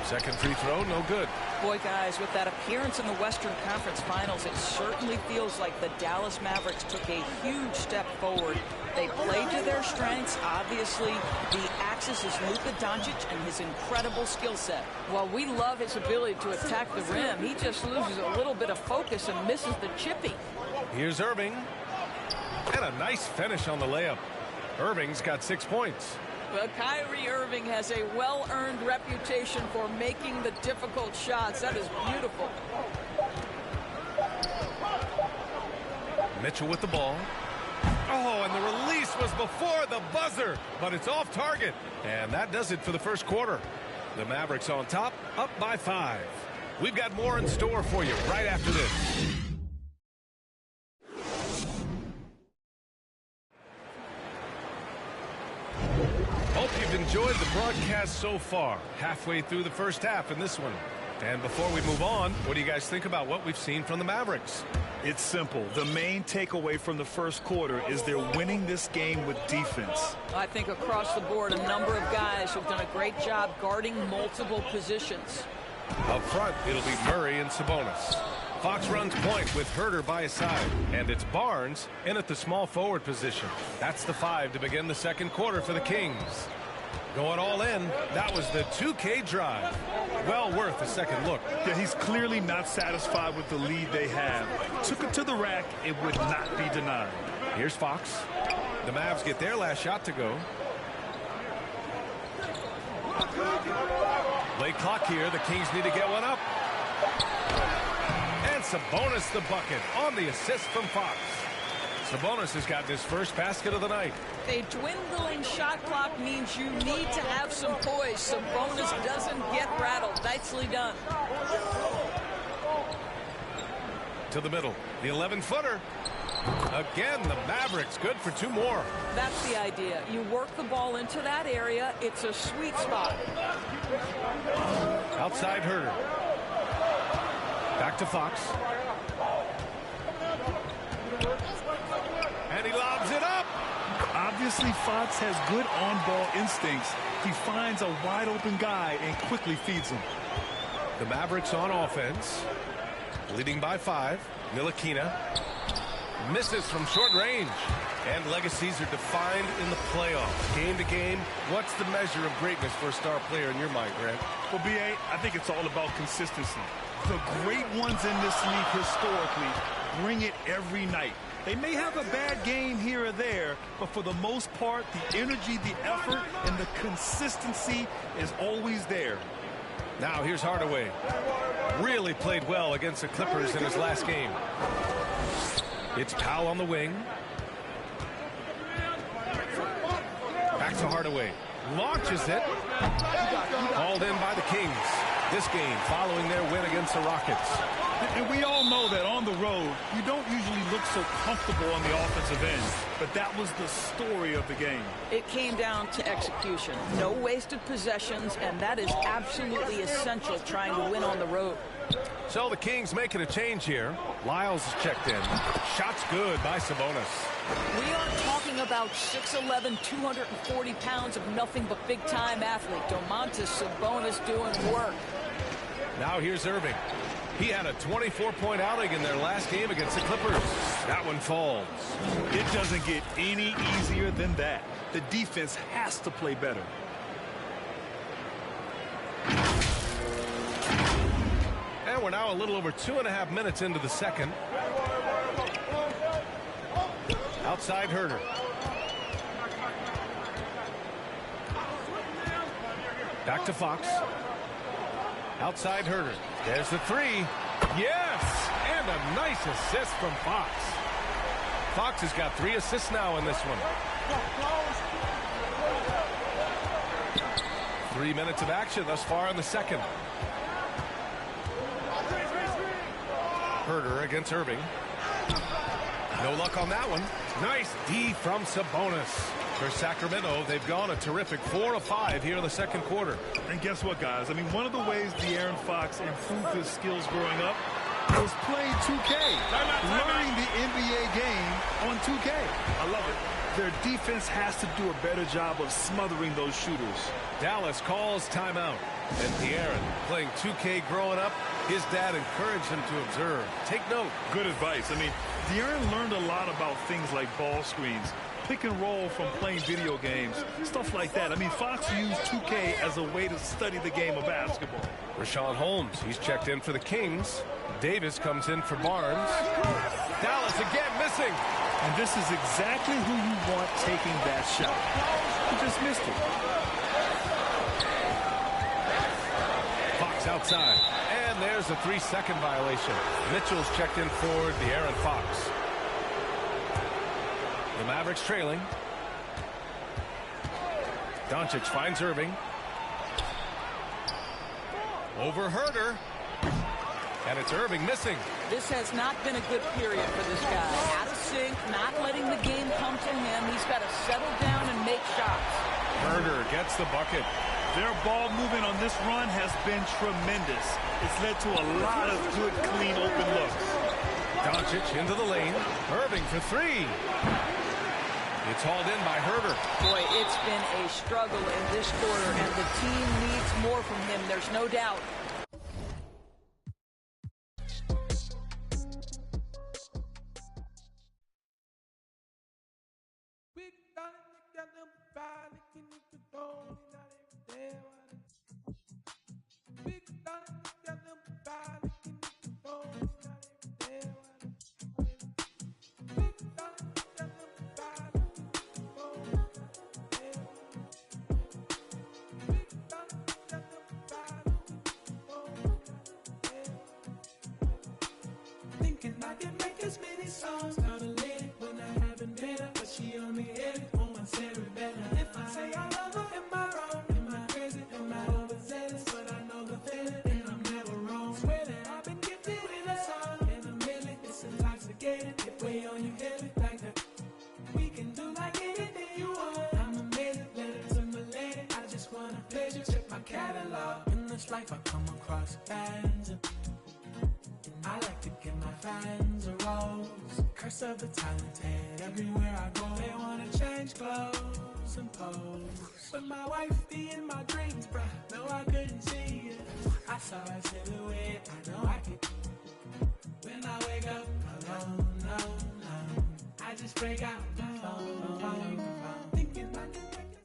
Second free throw, no good. Boy, guys, with that appearance in the Western Conference Finals, it certainly feels like the Dallas Mavericks took a huge step forward. They played to their strengths. Obviously, the axis is Luka Doncic and his incredible skill set. While we love his ability to attack the rim, he just loses a little bit of focus and misses the chippy. Here's Irving. And a nice finish on the layup. Irving's got 6 points. Well, Kyrie Irving has a well-earned reputation for making the difficult shots. That is beautiful. Mitchell with the ball. Oh, and the release was before the buzzer, but it's off target. And that does it for the first quarter. The Mavericks on top, up by 5. We've got more in store for you right after this. Hope you've enjoyed the broadcast so far. Halfway through the first half in this one. And before we move on, what do you guys think about what we've seen from the Mavericks? It's simple. The main takeaway from the first quarter is they're winning this game with defense. I think across the board, a number of guys have done a great job guarding multiple positions. Up front, it'll be Murray and Sabonis. Fox runs point with Herter by his side. And it's Barnes in at the small forward position. That's the 5 to begin the second quarter for the Kings. Going all in, that was the 2K drive. Well worth a second look. Yeah, he's clearly not satisfied with the lead they have. Took it to the rack, it would not be denied. Here's Fox. The Mavs get their last shot to go. Late clock here, the Kings need to get one up. And Sabonis the bucket on the assist from Fox. Sabonis has got his first basket of the night. A dwindling shot clock means you need to have some poise. Sabonis doesn't get rattled. Nicely done. To the middle. The 11-footer. Again, the Mavericks good for 2 more. That's the idea. You work the ball into that area. It's a sweet spot. Outside Herter. Back to Fox. And he lobs it up. Obviously, Fox has good on-ball instincts. He finds a wide-open guy and quickly feeds him. The Mavericks on offense. Leading by 5. Ntilikina misses from short range. And legacies are defined in the playoffs. Game to game, what's the measure of greatness for a star player in your mind, Grant? Well, B.A., I think it's all about consistency. The great ones in this league historically bring it every night. They may have a bad game here or there, but for the most part, the energy, the effort, and the consistency is always there. Now here's Hardaway. Really played well against the Clippers in his last game. It's Powell on the wing. Back to Hardaway. Launches it. Called in by the Kings. This game following their win against the Rockets. And we all know that on the road, you don't usually look so comfortable on the offensive end. But that was the story of the game. It came down to execution. No wasted possessions, and that is absolutely essential trying to win on the road. So the Kings making a change here. Lyles is checked in. Shot's good by Sabonis. We aren't talking about 6'11", 240 pounds of nothing but big-time athlete. Domantas Sabonis doing work. Now here's Irving. He had a 24-point outing in their last game against the Clippers. That one falls. It doesn't get any easier than that. The defense has to play better. And we're now a little over 2.5 minutes into the second. Outside Herter. Back to Fox. Outside Herter. There's the three. Yes! And a nice assist from Fox. Fox has got 3 assists now in this one. 3 minutes of action thus far in the second. Herter against Irving. No luck on that one. Nice D from Sabonis. For Sacramento, they've gone a terrific 4 of 5 here in the second quarter. And guess what, guys? I mean, one of the ways De'Aaron Fox improved his skills growing up was playing 2K. Learning the NBA game on 2K. I love it. Their defense has to do a better job of smothering those shooters. Dallas calls timeout. And De'Aaron, playing 2K growing up, his dad encouraged him to observe. Take note. Good advice. I mean, De'Aaron learned a lot about things like ball screens, pick and roll from playing video games, stuff like that. I mean, Fox used 2K as a way to study the game of basketball. Rashawn Holmes, he's checked in for the Kings. Davis comes in for Barnes. Dallas again missing. And this is exactly who you want taking that shot. He just missed it. Fox outside. And there's a 3-second violation. Mitchell's checked in for De'Aaron Fox. The Mavericks trailing. Doncic finds Irving. Over Herter. And it's Irving missing. This has not been a good period for this guy. Out of sync, not letting the game come to him. He's got to settle down and make shots. Herter gets the bucket. Their ball movement on this run has been tremendous. It's led to a lot of good, clean, open looks. Doncic into the lane. Irving for 3. It's hauled in by Herter. Boy, it's been a struggle in this quarter, and the team needs more from him. There's no doubt. Thinking I can make as many songs out of lady when I haven't met her, but she only hit it on my cerebellum. If I say I love her, am I wrong? Am I crazy? Am I overzealous? But I know the feeling, and I'm never wrong. Swear that I've been gifted with a song, and a million, it's intoxicating. It weigh on you heavy like that. We can do like anything you want. I'm amazing, letter to my lady. I just want a pleasure. Check my catalog. In this life, I come across fans. I like to give my fans a rose. Curse of the talented. Everywhere I go, they wanna change clothes and pose. But my wife be in my dreams, bruh. No, I couldn't see it. I saw her silhouette. I know I could. When I wake up alone, no. I just break out my phone. Thinking I can make it.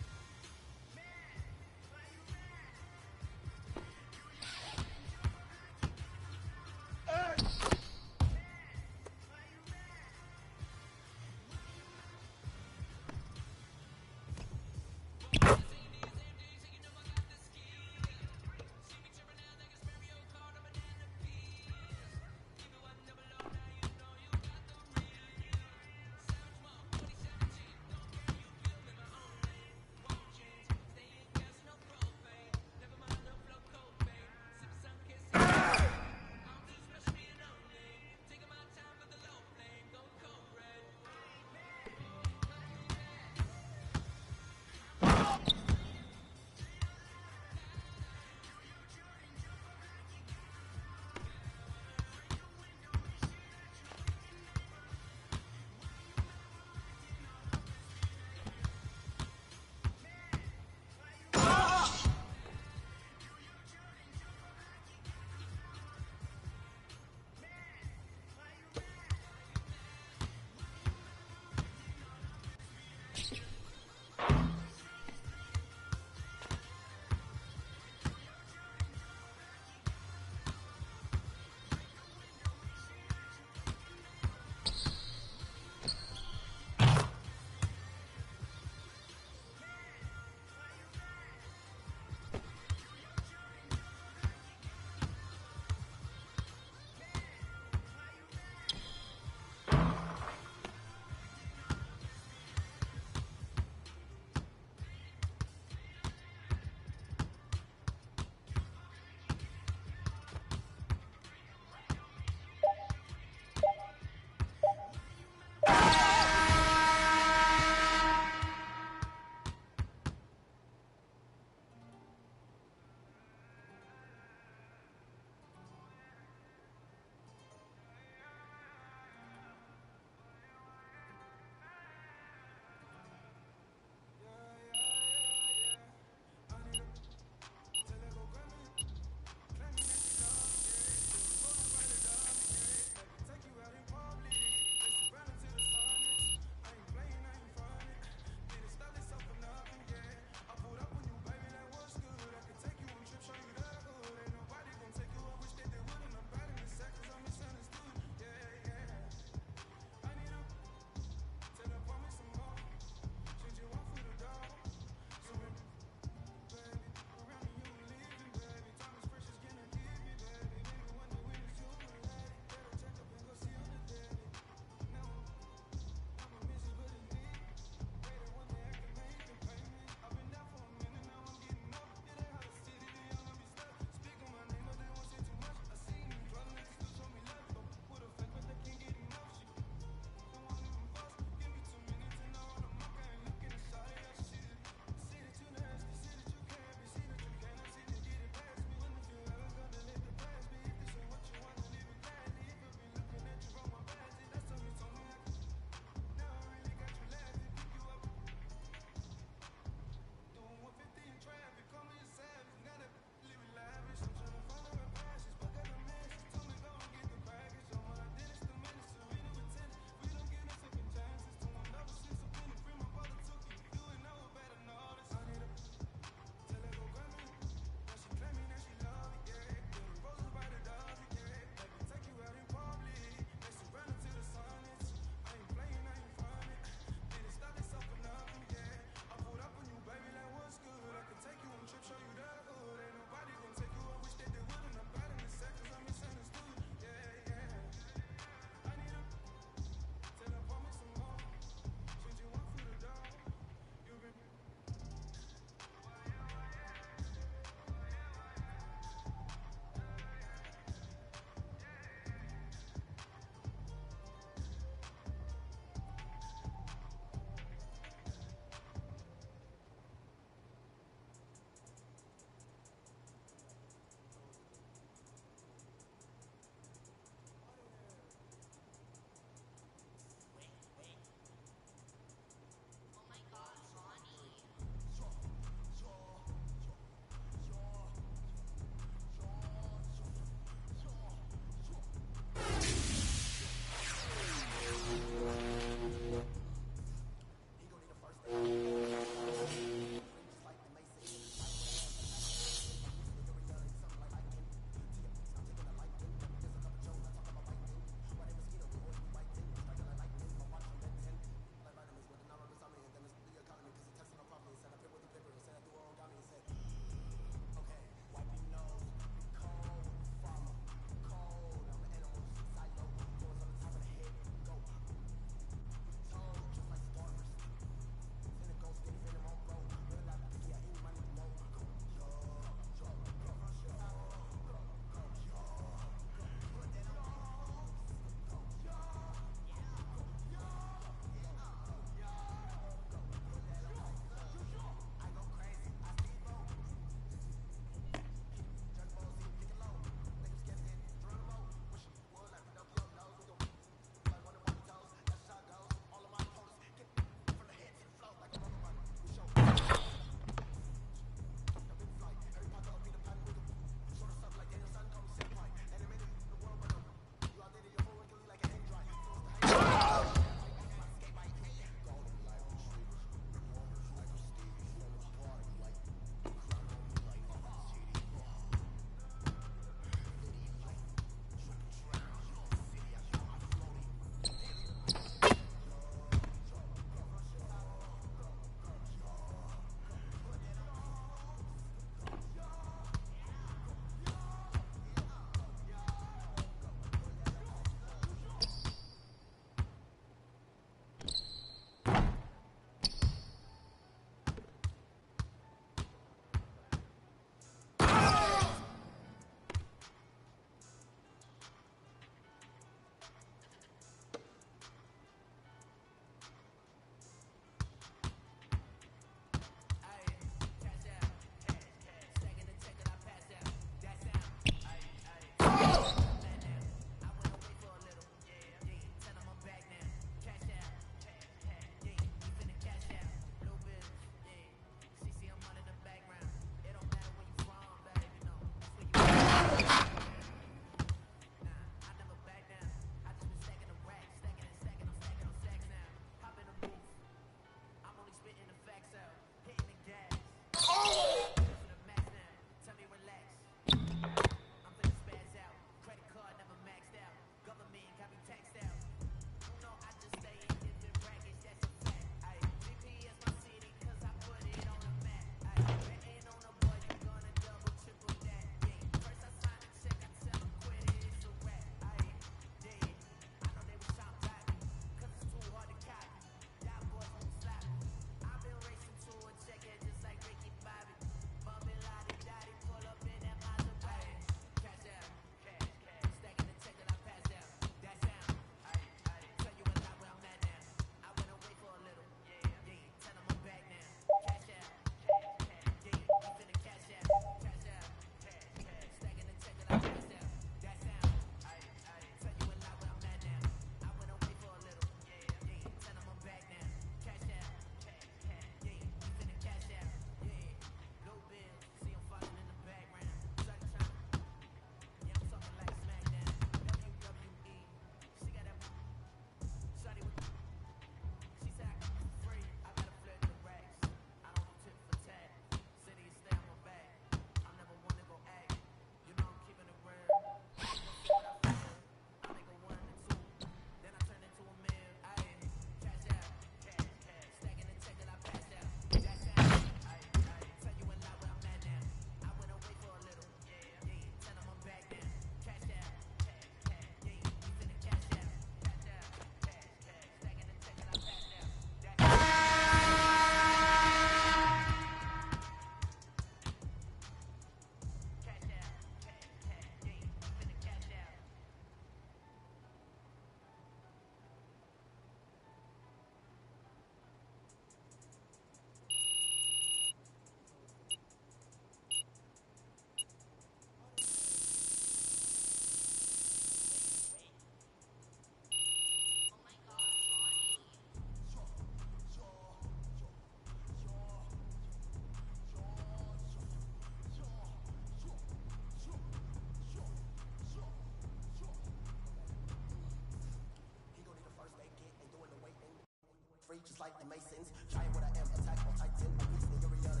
just like the Masons. Trying what I am, attack on Titan. I'm beast, the Uriana.